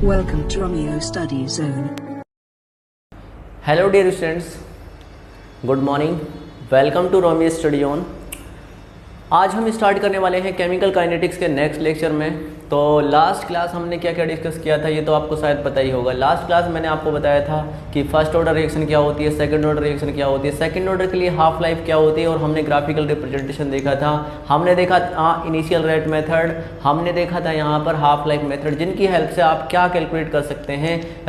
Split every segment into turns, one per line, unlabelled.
Welcome to Romeo Study Zone.
Hello dear students, good morning. Welcome to Romeo Study Zone. आज हम start करने वाले हैं chemical kinetics के नेक्स्ट लेक्चर में। तो लास्ट क्लास हमने क्या क्या डिस्कस किया था ये तो आपको शायद पता ही होगा। लास्ट क्लास मैंने आपको बताया था कि फर्स्ट ऑर्डर रिएक्शन क्या होती है, सेकंड ऑर्डर रिएक्शन क्या होती है, सेकंड ऑर्डर के लिए हाफ लाइफ क्या होती है, और हमने ग्राफिकल रिप्रेजेंटेशन देखा था। हमने देखा इनिशियल रेट मेथड, हमने देखा था यहाँ पर हाफ लाइफ मेथड, जिनकी हेल्प से आप क्या कैलकुलेट कर सकते हैं,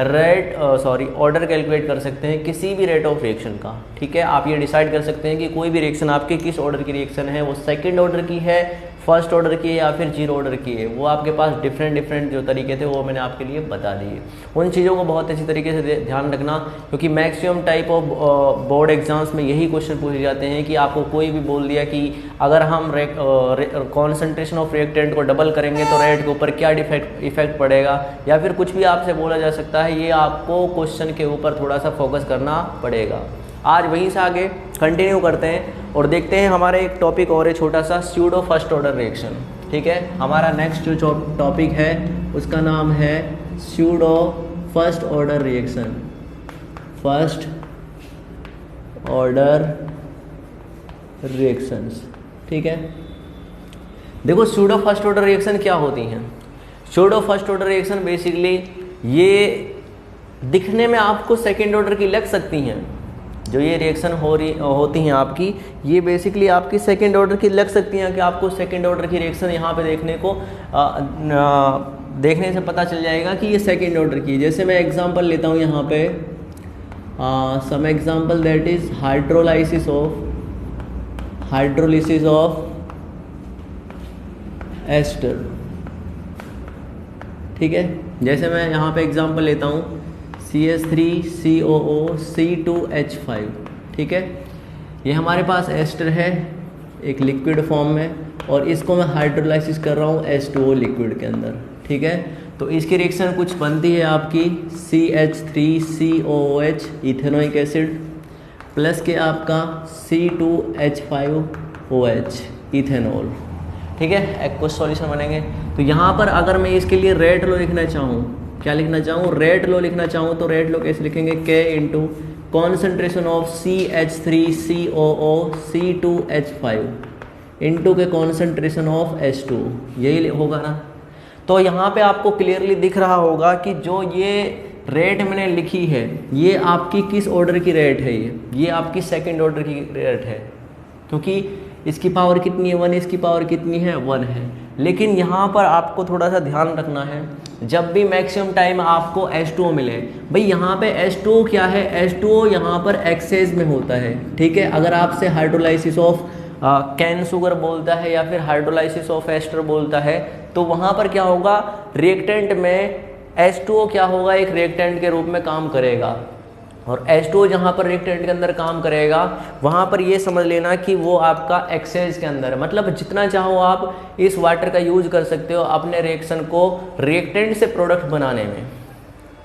ऑर्डर कैलकुलेट कर सकते हैं किसी भी रेट ऑफ रिएक्शन का। ठीक है, आप ये डिसाइड कर सकते हैं कि कोई भी रिएक्शन आपके किस ऑर्डर की रिएक्शन है, वो सेकंड ऑर्डर की है, फर्स्ट ऑर्डर की है या फिर जीरो ऑर्डर की है। वो आपके पास डिफरेंट जो तरीके थे वो मैंने आपके लिए बता दिए। उन चीज़ों को बहुत अच्छी तरीके से ध्यान रखना, क्योंकि maximum type of board exams में यही क्वेश्चन पूछे जाते हैं कि आपको कोई भी बोल दिया कि अगर हम कॉन्सेंट्रेशन ऑफ रिएक्टेंट को डबल करेंगे तो रेट के ऊपर क्या इफेक्ट पड़ेगा, या फिर कुछ भी आपसे बोला जा सकता है। ये आपको क्वेश्चन के ऊपर थोड़ा सा फोकस करना पड़ेगा। आज वहीं से आगे कंटिन्यू करते हैं और देखते हैं हमारा एक टॉपिक और है छोटा सा, स्यूडो फर्स्ट ऑर्डर रिएक्शन। ठीक है, हमारा नेक्स्ट जो टॉपिक है उसका नाम है pseudo first order reaction. First order reactions. ठीक है, देखो स्यूडो फर्स्ट ऑर्डर रिएक्शन क्या होती हैं। Pseudo first order reaction basically ये दिखने में आपको सेकेंड ऑर्डर की लग सकती हैं। जो ये रिएक्शन होती हैं आपकी, ये बेसिकली आपकी सेकेंड ऑर्डर की लग सकती हैं कि आपको सेकेंड ऑर्डर की रिएक्शन यहाँ पे देखने से पता चल जाएगा कि ये सेकेंड ऑर्डर की। जैसे मैं एग्जांपल लेता हूँ यहाँ पे, some example that is hydrolysis of ester. ठीक है, जैसे मैं यहाँ पे एग्जांपल लेता हूँ CH3COO C2H5। ठीक है, ये हमारे पास एस्टर है एक लिक्विड फॉर्म में, और इसको मैं हाइड्रोलाइसिस कर रहा हूँ H2O लिक्विड के अंदर। ठीक है, तो इसकी रिएक्शन कुछ बनती है आपकी CH3COOH इथेनोइक एसिड प्लस के आपका C2H5OH इथेनॉल। ठीक है, एक्वस सॉल्यूशन बनेंगे। तो यहाँ पर अगर मैं इसके लिए रेट लो लिखना चाहूँ, क्या लिखना चाहूँ, रेट लो लिखना चाहूँ, तो रेट लो कैसे लिखेंगे, K into concentration of CH3COO C2H5 into के कॉन्सेंट्रेशन ऑफ H2, यही होगा ना। तो यहाँ पे आपको क्लियरली दिख रहा होगा कि जो ये रेट मैंने लिखी है ये आपकी किस ऑर्डर की रेट है, ये आपकी सेकेंड ऑर्डर की रेट है, क्योंकि इसकी पावर कितनी है 1, इसकी पावर कितनी है 1 है। लेकिन यहाँ पर आपको थोड़ा सा ध्यान रखना है, जब भी मैक्सिमम टाइम आपको H2O मिले, भाई यहाँ पे H2O क्या है, H2O यहाँ पर एक्सेस में होता है। ठीक है, अगर आपसे हाइड्रोलाइसिस ऑफ कैन शुगर बोलता है या फिर हाइड्रोलाइसिस ऑफ एस्टर बोलता है, तो वहाँ पर क्या होगा, रिएक्टेंट में H2O क्या होगा, एक रिएक्टेंट के रूप में काम करेगा, और H2O जहाँ पर रिएक्टेंट के अंदर काम करेगा वहाँ पर ये समझ लेना कि वो आपका एक्सेस के अंदर है। मतलब जितना चाहो आप इस वाटर का यूज कर सकते हो अपने रिएक्शन को रिएक्टेंट से प्रोडक्ट बनाने में।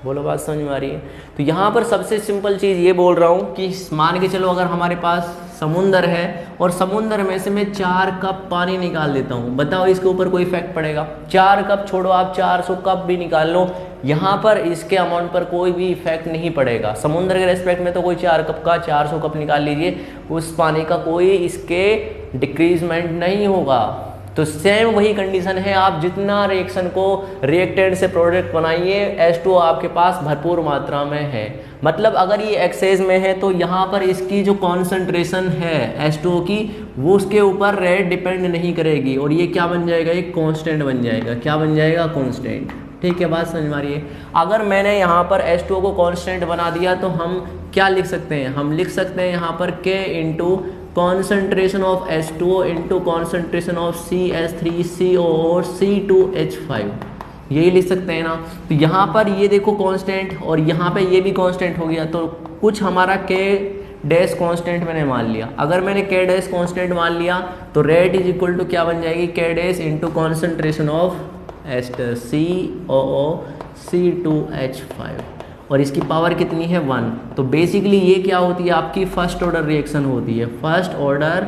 बोलो बात समझ में आ रही है। तो यहाँ पर सबसे सिंपल चीज़ ये बोल रहा हूँ कि मान के चलो अगर हमारे पास समुंदर है और समुंदर में से मैं 4 कप पानी निकाल देता हूँ, बताओ इसके ऊपर कोई इफेक्ट पड़ेगा? 4 कप छोड़ो, आप 400 कप भी निकाल लो, यहाँ पर इसके अमाउंट पर कोई भी इफेक्ट नहीं पड़ेगा। समुद्र के रेस्पेक्ट में तो कोई 4 कप का 400 कप निकाल लीजिए, उस पानी का कोई इसके डिक्रीजमेंट नहीं होगा। तो सेम वही कंडीशन है, आप जितना रिएक्शन को रिएक्टेंट से प्रोडक्ट बनाइए, H2O आपके पास भरपूर मात्रा में है। मतलब अगर ये एक्सेस में है तो यहाँ पर इसकी जो कॉन्सेंट्रेशन है H2O की, वो उसके ऊपर रेट डिपेंड नहीं करेगी, और ये क्या बन जाएगा, एक कांस्टेंट बन जाएगा। क्या बन जाएगा, कांस्टेंट। ठीक है, बात समझ में आ रही है। अगर मैंने यहाँ पर H2O को कांस्टेंट बना दिया तो हम क्या लिख सकते हैं, हम लिख सकते हैं यहाँ पर K into concentration of H2O into concentration of CH3COO C2H5, यही लिख सकते हैं ना। तो यहाँ पर ये देखो कांस्टेंट, और यहाँ पे ये भी कांस्टेंट हो गया, तो कुछ हमारा K डैश कांस्टेंट मैंने मान लिया। अगर मैंने K डैश कांस्टेंट मान लिया तो रेट इज इक्वल टू क्या बन जाएगी, K dash into concentration of ester COO C2H5, और इसकी पावर कितनी है 1। तो बेसिकली ये क्या होती है, आपकी फर्स्ट ऑर्डर रिएक्शन होती है, फर्स्ट ऑर्डर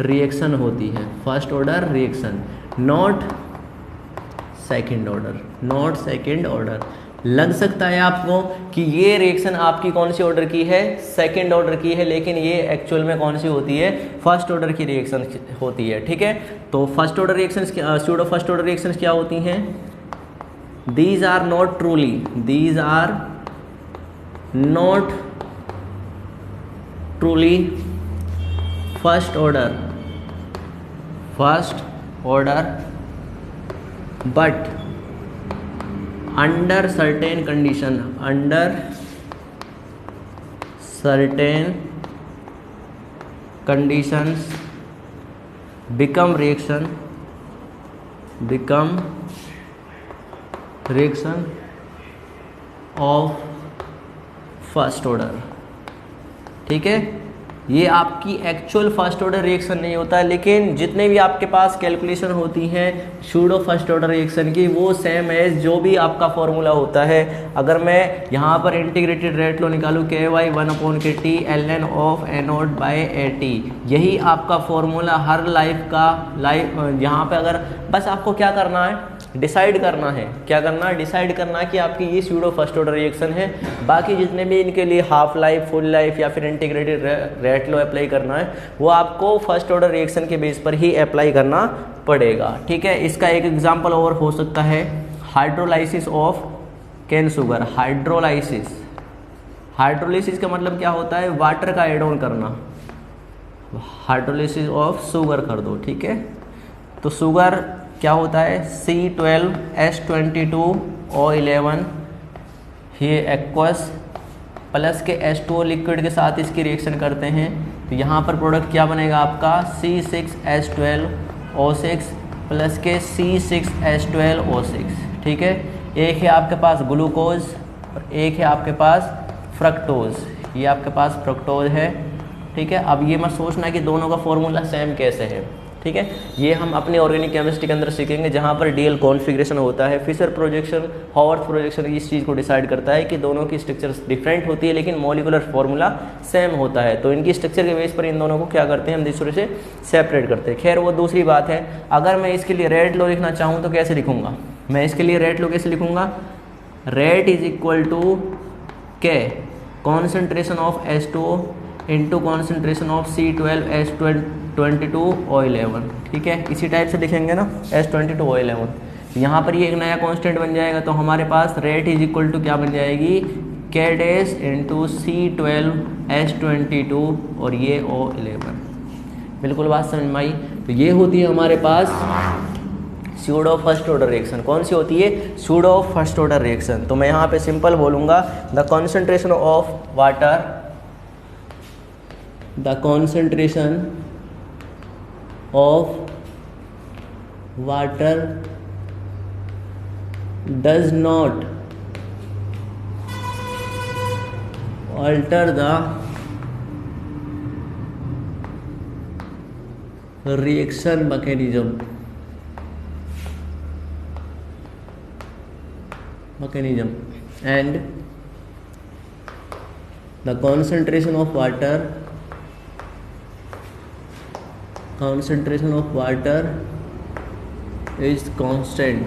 रिएक्शन होती है, first order reaction, not second order, not second order. लग सकता है आपको कि ये रिएक्शन आपकी कौन सी ऑर्डर की है, सेकंड ऑर्डर की है, लेकिन ये एक्चुअल में कौन सी होती है, फर्स्ट ऑर्डर की रिएक्शन होती है। ठीक है, तो first order reactions, pseudo first order reactions क्या होती हैं? These are not truly first order but under certain conditions become reaction of first order. ठीक है, ये आपकी एक्चुअल फर्स्ट ऑर्डर रिएक्शन नहीं होता है, लेकिन जितने भी आपके पास कैलकुलेशन होती हैं सूडो फर्स्ट ऑर्डर रिएक्शन की, वो सेम है जो भी आपका फॉर्मूला होता है। अगर मैं यहाँ पर इंटीग्रेटेड रेट लो निकालूँ KY 1/KT ln of NO by AT, यही आपका फॉर्मूला हर यहाँ पे अगर बस आपको क्या करना है, डिसाइड करना है, डिसाइड करना है कि आपकी ये सूडो फर्स्ट ऑर्डर रिएक्शन है। बाकी जितने भी इनके लिए हाफ लाइफ, फुल लाइफ या फिर इंटीग्रेटेड रेट लो अप्लाई करना है, वो आपको फर्स्ट ऑर्डर रिएक्शन के बेस पर ही अप्लाई करना पड़ेगा। ठीक है, इसका एक एग्जांपल और हो सकता है hydrolysis of cane sugar. Hydrolysis का मतलब क्या होता है? वाटर का एड ऑन करना। हाइड्रोलाइसिस ऑफ शुगर कर दो। ठीक है, तो शुगर क्या होता है? C12H22O11, ये एक्वस प्लस के H2O लिक्विड के साथ इसकी रिएक्शन करते हैं, तो यहाँ पर प्रोडक्ट क्या बनेगा आपका? C6H12O6 प्लस के C6H12O6। ठीक है, एक है आपके पास ग्लूकोज और एक है आपके पास फ्रक्टोज। ये आपके पास फ्रक्टोज है। ठीक है, अब ये मत सोचना कि दोनों का फॉर्मूला सेम कैसे है। ठीक है, ये हम अपने ऑर्गेनिक केमिस्ट्री के अंदर सीखेंगे, जहाँ पर डीएल कॉन्फ़िगरेशन होता है। फिशर प्रोजेक्शन, हॉवर्थ प्रोजेक्शन इस चीज़ को डिसाइड करता है कि दोनों की स्ट्रक्चर डिफरेंट होती है, लेकिन मॉलिकुलर फॉर्मूला सेम होता है। तो इनकी स्ट्रक्चर के बेस पर इन दोनों को क्या करते हैं, हम दूसरे से सेपरेट करते हैं। खैर वो दूसरी बात है। अगर मैं इसके लिए रेट लो लिखना चाहूँ तो कैसे लिखूँगा? मैं इसके लिए रेट लो कैसे लिखूँगा? रेट इज इक्वल टू के concentration of H2O into concentration of C12H22O11। ठीक है, इसी टाइप से लिखेंगे ना, H22O11। यहाँ पर ये एक नया कांस्टेंट बन जाएगा, तो हमारे पास रेट इज इक्वल टू क्या बन जाएगी? K डैश इंटू C12H22 और ये O11। बिल्कुल बात समझ में आई? तो ये होती है हमारे पास सूडो फर्स्ट ऑर्डर रिएक्शन। कौन सी होती है? Pseudo first order reaction. तो मैं यहाँ पे सिंपल बोलूँगा, the concentration of water does not alter the reaction mechanism and the concentration of water is constant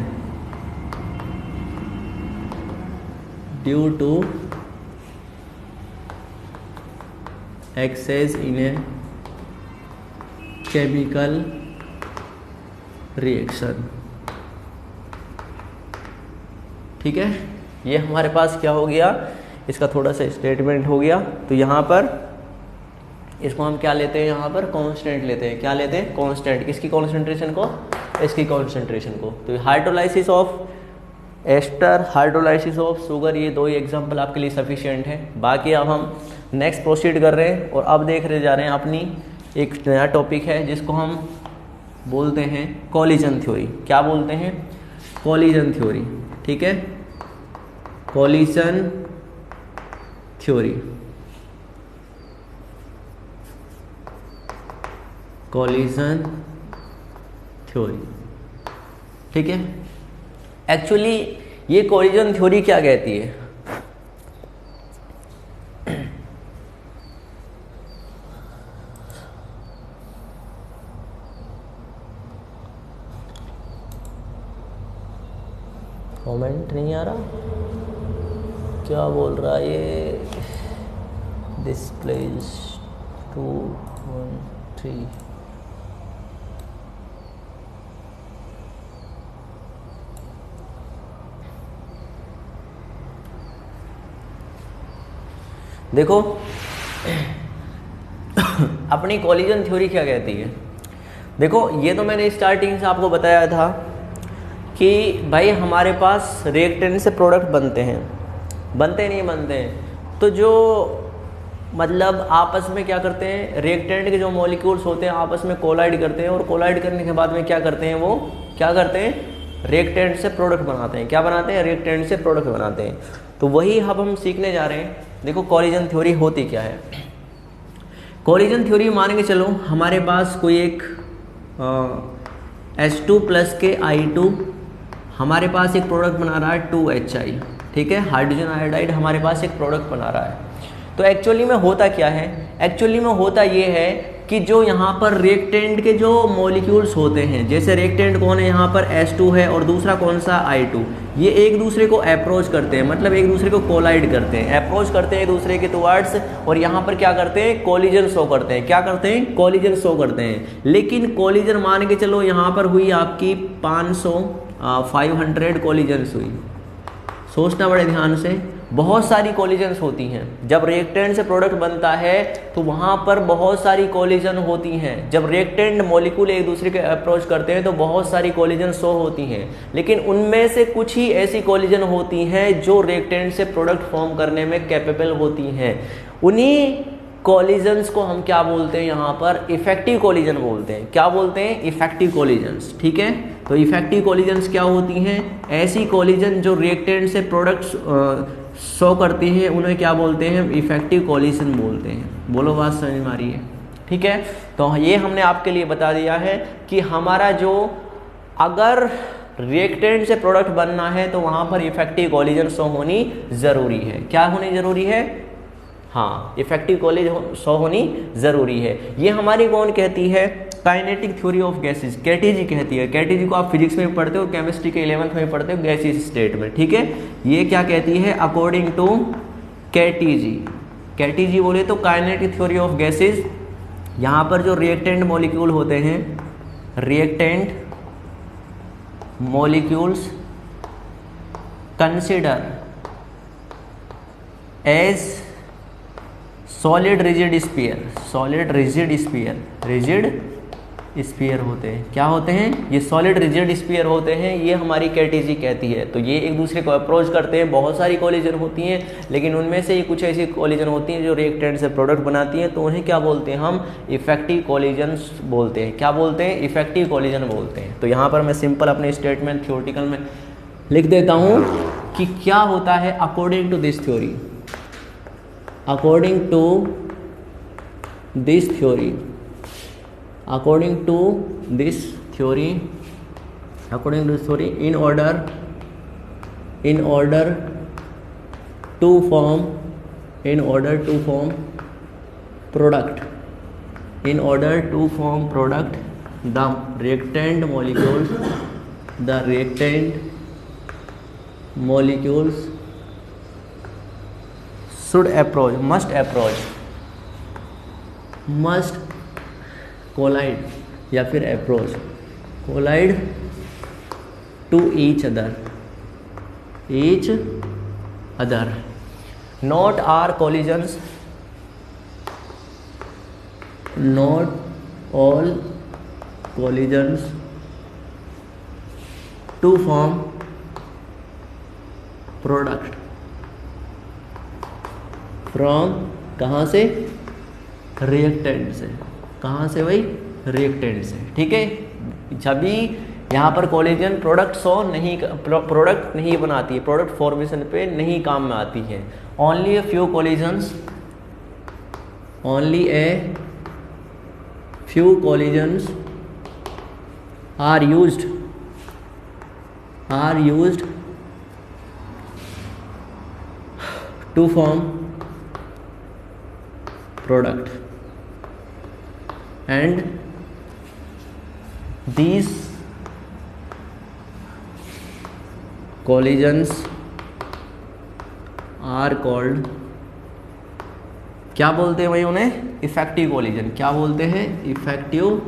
due to excess in a chemical reaction। ठीक है, ये हमारे पास क्या हो गया? इसका थोड़ा सा स्टेटमेंट हो गया। तो यहाँ पर इसको हम क्या लेते हैं? यहाँ पर कांस्टेंट लेते हैं। क्या लेते हैं? कांस्टेंट। किसकी कॉन्सेंट्रेशन को? इसकी कॉन्सेंट्रेशन को। तो hydrolysis of ester, hydrolysis of sugar, ये दो ही एग्जांपल आपके लिए सफिशिएंट है। बाकी अब हम नेक्स्ट प्रोसीड कर रहे हैं और अब देख रहे जा रहे हैं अपनी एक नया टॉपिक है जिसको हम बोलते हैं कोलिजन थ्योरी। क्या बोलते हैं? Collision theory. ठीक है, कोलिजन थ्योरी, कोलिजन थ्योरी। ठीक है, एक्चुअली ये कोलिजन थ्योरी क्या कहती है? कमेंट नहीं आ रहा? क्या बोल रहा है ये, डिस्प्लेज 2 1 3। देखो अपनी कॉलिजन थ्योरी क्या कहती है। देखो ये तो मैंने स्टार्टिंग से आपको बताया था कि भाई हमारे पास रिएक्टेंट से प्रोडक्ट बनते हैं, बनते नहीं बनते हैं, तो जो मतलब आपस में क्या करते हैं, रिएक्टेंट के जो मॉलिक्यूल्स होते हैं आपस में कोलाइड करते हैं, और कोलाइड करने के बाद में क्या करते हैं, वो क्या करते हैं, रिएक्टेंट से प्रोडक्ट बनाते हैं। क्या बनाते हैं, रिएक्टेंट से प्रोडक्ट बनाते हैं। तो वही अब हम सीखने जा रहे हैं। देखो कॉलिजन थ्योरी होती क्या है। कॉलिजन थ्योरी मान के चलो हमारे पास कोई एक H2 प्लस के I2 हमारे पास एक प्रोडक्ट बना रहा है 2HI, ठीक है, हाइड्रोजन आयोडाइड हमारे पास एक प्रोडक्ट बना रहा है। तो एक्चुअली में होता क्या है, एक्चुअली में होता ये है कि जो यहाँ पर रिएक्टेंट के जो मॉलिक्यूल्स होते हैं, जैसे रिएक्टेंट कौन है, यहाँ पर H2 है और दूसरा कौन सा I2, ये एक दूसरे को अप्रोच करते हैं, मतलब एक दूसरे को कोलाइड करते हैं, अप्रोच करते हैं एक दूसरे के टुवर्ड्स, और यहाँ पर क्या करते हैं, कोलिजन शो करते हैं। क्या करते हैं, कोलिजन शो करते हैं। लेकिन कोलिजन मान के चलो यहाँ पर हुई आपकी 500 कोलिजन्स हुई। सोचना बड़े ध्यान से, बहुत सारी कोलिजन्स होती हैं। जब रिएक्टेंट से प्रोडक्ट बनता है तो वहाँ पर बहुत सारी कोलिजन होती हैं। जब रिएक्टेंट मॉलिक्यूल एक दूसरे के अप्रोच करते हैं तो बहुत सारी कोलिजन शो होती हैं, लेकिन उनमें से कुछ ही ऐसी कोलिजन होती हैं जो रिएक्टेंट से प्रोडक्ट फॉर्म करने में कैपेबल होती हैं। उन्हीं कोलिजन्स को हम क्या बोलते हैं, यहाँ पर इफेक्टिव कोलिजन बोलते हैं। क्या बोलते हैं, इफेक्टिव कोलिजन्स, ठीक है। तो इफेक्टिव कोलिजन्स क्या होती हैं, ऐसी कोलिजन जो रिएक्टेंट से प्रोडक्ट्स शो करती हैं, उन्हें क्या बोलते हैं, इफेक्टिव कोलिजन बोलते हैं। बोलो बात समझ में आ रही है, ठीक है। तो ये हमने आपके लिए बता दिया है कि हमारा जो अगर रिएक्टेंट से प्रोडक्ट बनना है तो वहाँ पर इफेक्टिव कोलिजन शो होनी ज़रूरी है। क्या होनी ज़रूरी है, हाँ, इफेक्टिव कोलिजन शो होनी ज़रूरी है। ये हमारी कौन कहती है, काइनेटिक थ्योरी ऑफ गैसेस, कैटीजी कहती है। कैटीजी को आप फिजिक्स में पढ़ते हो, केमिस्ट्री के 11th में पढ़ते हो, गैसीय स्टेट में, ठीक है। ये क्या कहती है, अकॉर्डिंग टू कैटीजी। कैटीजी बोले तो काइनेटिक थ्योरी ऑफ गैसेस। यहाँ पर जो रिएक्टेंट मॉलिक्यूल होते हैं, reactant molecules consider as solid rigid sphere, solid rigid sphere, rigid sphere होते हैं। क्या होते हैं, ये सॉलिड रिजिड स्फीयर होते हैं। ये हमारी कैटीजी कहती है। तो ये एक दूसरे को अप्रोच करते हैं, बहुत सारी कोलिजन होती हैं, लेकिन उनमें से कुछ ऐसी कोलिजन होती हैं जो रिएक्टेंट से प्रोडक्ट बनाती हैं, तो उन्हें क्या बोलते हैं, हम इफेक्टिव कोलिजन बोलते हैं। क्या बोलते हैं, इफेक्टिव कोलिजन बोलते हैं। तो यहाँ पर मैं सिंपल अपने स्टेटमेंट थ्योरेटिकल में लिख देता हूँ कि क्या होता है according to this theory, according to this theory, according to this theory, according to this theory, in order to form product, in order to form product, the reactant molecules must collide या फिर approach, collide to each other, not all collisions to form product from, कहाँ से, reactant से। कहाँ से भाई, reactant से, ठीक है। जब भी यहाँ पर कोलिजन प्रोडक्ट नहीं बनाती है, प्रोडक्ट फॉर्मेशन पे नहीं काम में आती है। Only a few collisions are used to form product, and these collisions are called, क्या बोलते हैं भाई उन्हें? Effective collision. क्या बोलते हैं? इफेक्टिव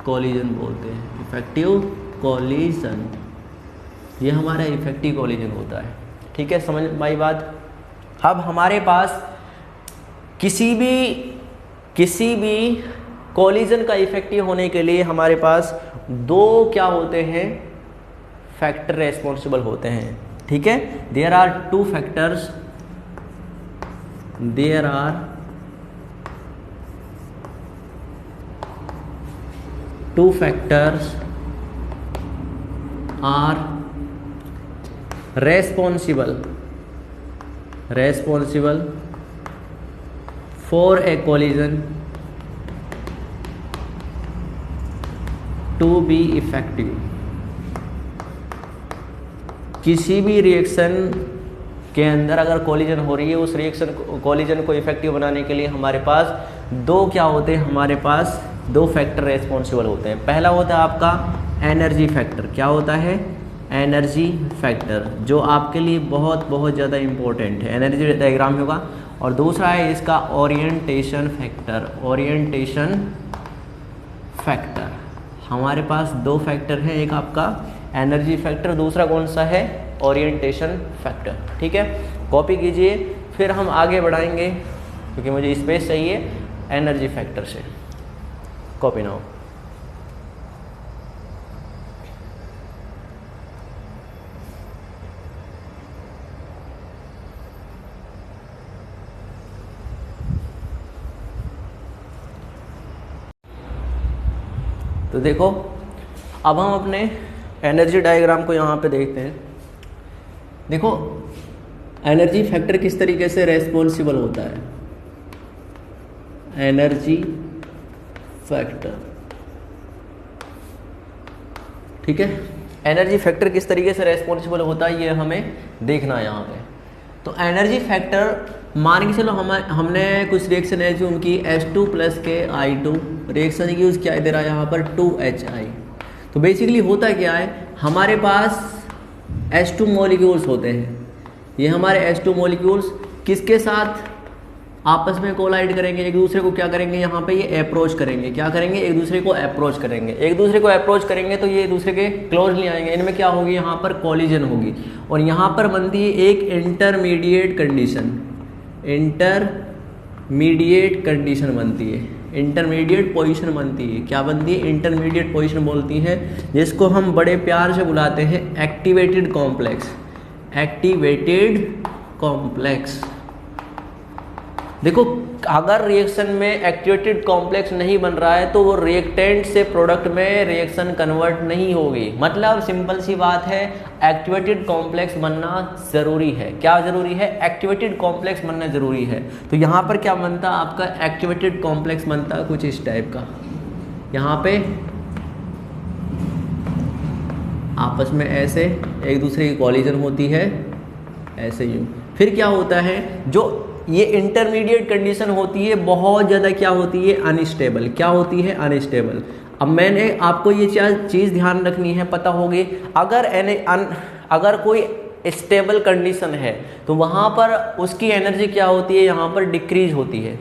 कोलिजन बोलते हैं, इफेक्टिव कोलिजन। ये हमारा इफेक्टिव कोलिजन होता है। ठीक है, समझ भाई बात। अब हमारे पास किसी भी कोलिजन का इफेक्टिव होने के लिए हमारे पास दो क्या होते हैं? फैक्टर रेस्पॉन्सिबल होते हैं। ठीक है, there are two factors, there are two factors are responsible for a collision to be effective। किसी भी रिएक्शन के अंदर अगर कोलिजन हो रही है, उस कोलिजन को इफेक्टिव बनाने के लिए हमारे पास दो क्या होते हैं? हमारे पास दो फैक्टर रेस्पॉन्सिबल होते हैं। पहला होता है आपका एनर्जी फैक्टर। क्या होता है? एनर्जी फैक्टर, जो आपके लिए बहुत बहुत ज़्यादा इम्पोर्टेंट है, एनर्जी डायग्राम होगा। और दूसरा है इसका ओरिएंटेशन फैक्टर। ओरिएंटेशन फैक्टर, हमारे पास दो फैक्टर हैं, एक आपका एनर्जी फैक्टर, दूसरा कौन सा है? Orientation factor. ठीक है, कॉपी कीजिए, फिर हम आगे बढ़ाएंगे क्योंकि मुझे स्पेस चाहिए एनर्जी फैक्टर से। कॉपी ना हो। तो देखो, अब हम अपने एनर्जी डायग्राम को यहाँ पे देखते हैं। देखो, एनर्जी फैक्टर किस तरीके से रेस्पॉन्सिबल होता है। एनर्जी फैक्टर, ठीक है, एनर्जी फैक्टर किस तरीके से रेस्पॉन्सिबल होता है ये हमें देखना है यहाँ पे। तो एनर्जी फैक्टर मान के चलो हमने कुछ रिएक्शन एज्यूम की H2 प्लस के I2, रिएक्शन यूज क्या दे रहा है यहाँ पर 2HI। तो बेसिकली होता क्या है, हमारे पास H2 मॉलिक्यूल्स होते हैं। ये हमारे H2 मॉलिक्यूल्स किसके साथ आपस में कोलाइड करेंगे, एक दूसरे को क्या करेंगे, यहाँ पे ये अप्रोच करेंगे। क्या करेंगे? एक दूसरे को अप्रोच करेंगे। एक दूसरे को अप्रोच करेंगे तो ये एक दूसरे के क्लोजली आएंगे। इनमें क्या होगी? यहाँ पर कोलिजन होगी और यहाँ पर बनती है एक इंटरमीडिएट कंडीशन। इंटरमीडिएट कंडीशन बनती है, इंटरमीडिएट पोजीशन बनती है। क्या बनती है? इंटरमीडिएट पोजीशन बोलती है, जिसको हम बड़े प्यार से बुलाते हैं एक्टिवेटेड कॉम्प्लेक्स। Activated complex. देखो, अगर रिएक्शन में एक्टिवेटेड कॉम्प्लेक्स नहीं बन रहा है तो वो रिएक्टेंट से प्रोडक्ट में रिएक्शन कन्वर्ट नहीं होगी। मतलब सिंपल सी बात है, एक्टिवेटेड कॉम्प्लेक्स बनना ज़रूरी है। क्या ज़रूरी है? एक्टिवेटेड कॉम्प्लेक्स बनना ज़रूरी है। तो यहाँ पर क्या बनता है आपका? एक्टिवेटेड कॉम्प्लेक्स बनता है कुछ इस टाइप का। यहाँ पे आपस में ऐसे एक दूसरे की कोलिजन होती है, ऐसे यूँ। फिर क्या होता है, जो ये इंटरमीडिएट कंडीशन होती है बहुत ज़्यादा क्या होती है? अनस्टेबल। क्या होती है? अनस्टेबल। अब मैंने आपको ये चीज़ ध्यान रखनी है, पता होगी। अगर कोई स्टेबल कंडीशन है तो वहाँ पर उसकी एनर्जी क्या होती है? यहाँ पर डिक्रीज होती है।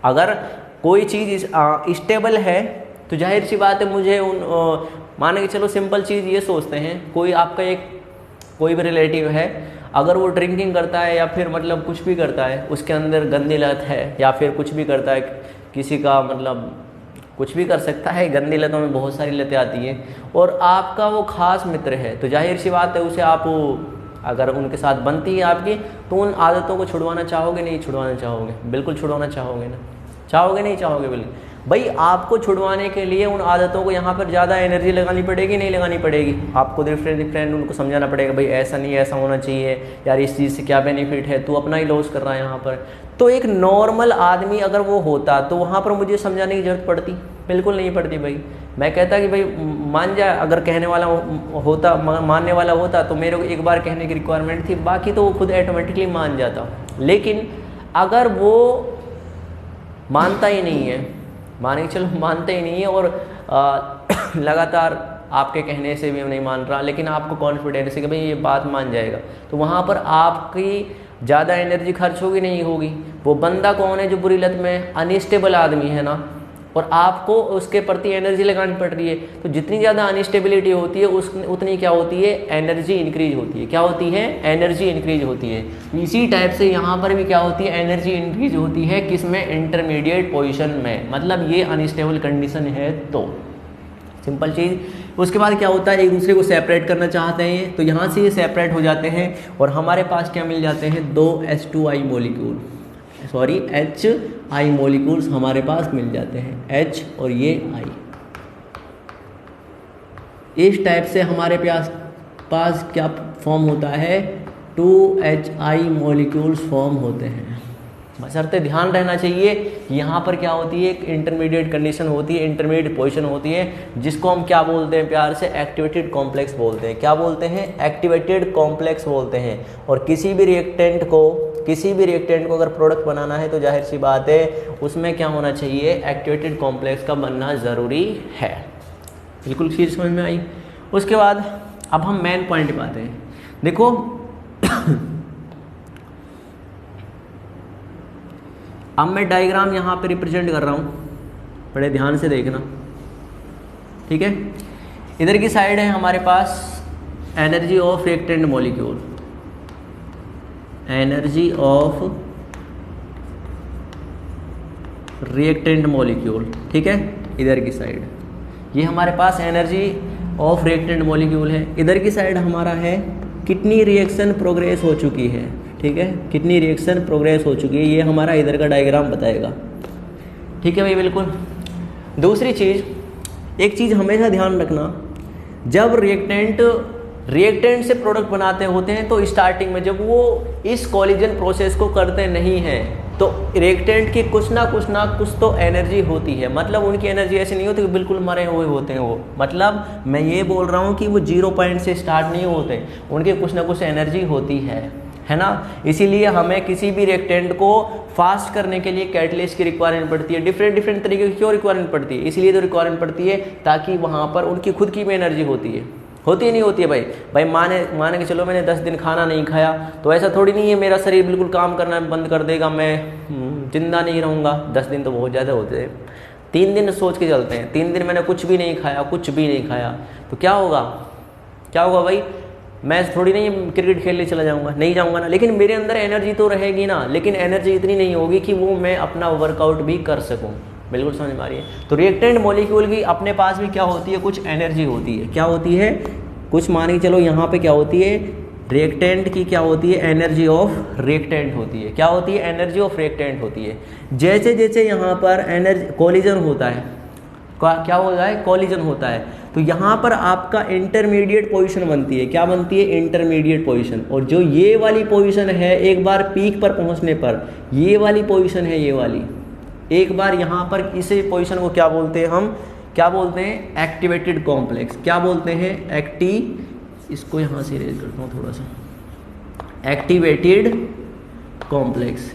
अगर कोई चीज़ स्टेबल है तो जाहिर सी बात है, मुझे मान के चलो सिंपल चीज़ ये सोचते हैं, कोई आपका कोई भी रिलेटिव है, अगर वो ड्रिंकिंग करता है या फिर मतलब कुछ भी करता है, उसके अंदर गंदी लत है या फिर कुछ भी करता है, किसी का मतलब कुछ भी कर सकता है, गंदी लतों में बहुत सारी लतें आती हैं, और आपका वो खास मित्र है, तो जाहिर सी बात है उसे आप अगर उनके साथ बनती है आपकी, तो उन आदतों को छुड़वाना चाहोगे? नहीं छुड़वाना चाहोगे? बिल्कुल छुड़वाना चाहोगे ना? चाहोगे नहीं चाहोगे? बिल्कुल। भाई आपको छुड़वाने के लिए उन आदतों को यहाँ पर ज़्यादा एनर्जी लगानी पड़ेगी, नहीं लगानी पड़ेगी? आपको डिफरेंट उनको समझाना पड़ेगा, भाई ऐसा नहीं, ऐसा होना चाहिए यार, इस चीज़ से क्या बेनिफिट है, तू अपना ही लॉस कर रहा है यहाँ पर। तो एक नॉर्मल आदमी अगर वो होता तो वहाँ पर मुझे समझाने की ज़रूरत पड़ती? बिल्कुल नहीं पड़ती भाई। मैं कहता कि भाई मान जा, अगर कहने वाला होता, मानने वाला होता तो मेरे को एक बार कहने की रिक्वायरमेंट थी, बाकी तो वो खुद ऑटोमेटिकली मान जाता। लेकिन अगर वो मानता ही नहीं है, मान के चलो मानते ही नहीं है, और लगातार आपके कहने से भी नहीं मान रहा, लेकिन आपको कॉन्फिडेंस है कि भाई ये बात मान जाएगा, तो वहाँ पर आपकी ज़्यादा एनर्जी खर्च होगी नहीं होगी। वो बंदा कौन है जो बुरी लत में, अनस्टेबल आदमी है ना, और आपको उसके प्रति एनर्जी लगानी पड़ रही है, तो जितनी ज़्यादा अनस्टेबिलिटी होती है उतनी क्या होती है, एनर्जी इंक्रीज होती है। क्या होती है, एनर्जी इंक्रीज होती है। इसी टाइप से यहाँ पर भी क्या होती है, एनर्जी इंक्रीज होती है, किसमें, इंटरमीडिएट पोजीशन में, मतलब ये अनस्टेबल कंडीशन है तो सिंपल चीज़। उसके बाद क्या होता है, एक दूसरे को सेपरेट करना चाहते हैं तो यहाँ से ये सेपरेट हो जाते हैं और हमारे पास क्या मिल जाते हैं, 2 H2I molecule, sorry HI molecules हमारे पास मिल जाते हैं, H और ये I। इस टाइप से हमारे पास क्या फॉर्म होता है, 2HI मॉलिक्यूल्स फॉर्म होते हैं। बशर्ते ध्यान रहना चाहिए यहाँ पर क्या होती है, एक इंटरमीडिएट कंडीशन होती है, इंटरमीडिएट पोजीशन होती है, जिसको हम क्या बोलते हैं, प्यार से एक्टिवेटेड कॉम्प्लेक्स बोलते हैं। क्या बोलते हैं, एक्टिवेटेड कॉम्प्लेक्स बोलते हैं। और किसी भी रिएक्टेंट को अगर प्रोडक्ट बनाना है तो जाहिर सी बात है उसमें क्या होना चाहिए, एक्टिवेटेड कॉम्प्लेक्स का बनना ज़रूरी है। बिल्कुल चीज़ समझ में आई। उसके बाद अब हम मेन पॉइंट पे आते हैं। देखो अब मैं डायग्राम यहाँ पे रिप्रेजेंट कर रहा हूँ, बड़े ध्यान से देखना, ठीक है। इधर की साइड है हमारे पास energy of reactant molecule, energy of reactant molecule, ठीक है। इधर की साइड ये हमारे पास एनर्जी ऑफ रिएक्टेंट मॉलिक्यूल है। इधर की साइड हमारा है कितनी रिएक्शन प्रोग्रेस हो चुकी है, ठीक है, कितनी रिएक्शन प्रोग्रेस हो चुकी है, ये हमारा इधर का डायग्राम बताएगा, ठीक है भाई। बिल्कुल। दूसरी चीज़, एक चीज़ हमेशा ध्यान रखना, जब रिएक्टेंट से प्रोडक्ट बनाते होते हैं तो स्टार्टिंग में जब वो इस कॉलिजन प्रोसेस को करते नहीं हैं तो रिएक्टेंट की कुछ ना कुछ तो एनर्जी होती है। मतलब उनकी एनर्जी ऐसी नहीं होती कि बिल्कुल मरे हुए होते हैं वो, मतलब मैं ये बोल रहा हूँ कि वो 0 पॉइंट से स्टार्ट नहीं होते, उनकी कुछ ना कुछ एनर्जी होती है ना। इसीलिए हमें किसी भी रिएक्टेंट को फास्ट करने के लिए कैटलिस्ट की रिक्वायरमेंट पड़ती है। डिफरेंट तरीके की क्यों रिक्वायरमेंट पड़ती है, इसलिए तो रिक्वायरमेंट पड़ती है ताकि वहाँ पर उनकी खुद की भी एनर्जी होती है नहीं होती है भाई माने कि चलो मैंने 10 दिन खाना नहीं खाया तो ऐसा थोड़ी नहीं है मेरा शरीर बिल्कुल काम करना बंद कर देगा, मैं जिंदा नहीं रहूँगा। 10 दिन तो बहुत ज़्यादा होते हैं, 3 दिन सोच के चलते हैं, 3 दिन मैंने कुछ भी नहीं खाया तो क्या होगा भाई, मैं थोड़ी नहीं क्रिकेट खेलने चला जाऊंगा, नहीं जाऊंगा ना, लेकिन मेरे अंदर एनर्जी तो रहेगी ना, लेकिन एनर्जी इतनी नहीं होगी कि वो मैं अपना वर्कआउट भी कर सकूं। बिल्कुल समझ में आ रही है। तो रिएक्टेंट मॉलिक्यूल की अपने पास भी क्या होती है, कुछ एनर्जी होती है। क्या होती है, कुछ मान के चलो यहाँ पे क्या होती है, रिएक्टेंट की क्या होती है, एनर्जी ऑफ रिएक्टेंट होती है। क्या होती है, एनर्जी ऑफ रिएक्टेंट होती है। जैसे जैसे यहाँ पर एनर्जी कॉलिजन होता है, क्या होता है, कॉलिजन होता है, तो यहाँ पर आपका इंटरमीडिएट पोजीशन बनती है। क्या बनती है, इंटरमीडिएट पोजीशन। और जो ये वाली पोजीशन है, एक बार पीक पर पहुँचने पर ये वाली पोजीशन है, ये वाली एक बार यहाँ पर इसे पोजीशन को क्या बोलते हैं, हम क्या बोलते हैं, एक्टिवेटेड कॉम्प्लेक्स। क्या बोलते हैं, इसको यहाँ से इरेज करता हूँ थोड़ा सा, एक्टिवेटेड कॉम्प्लेक्स,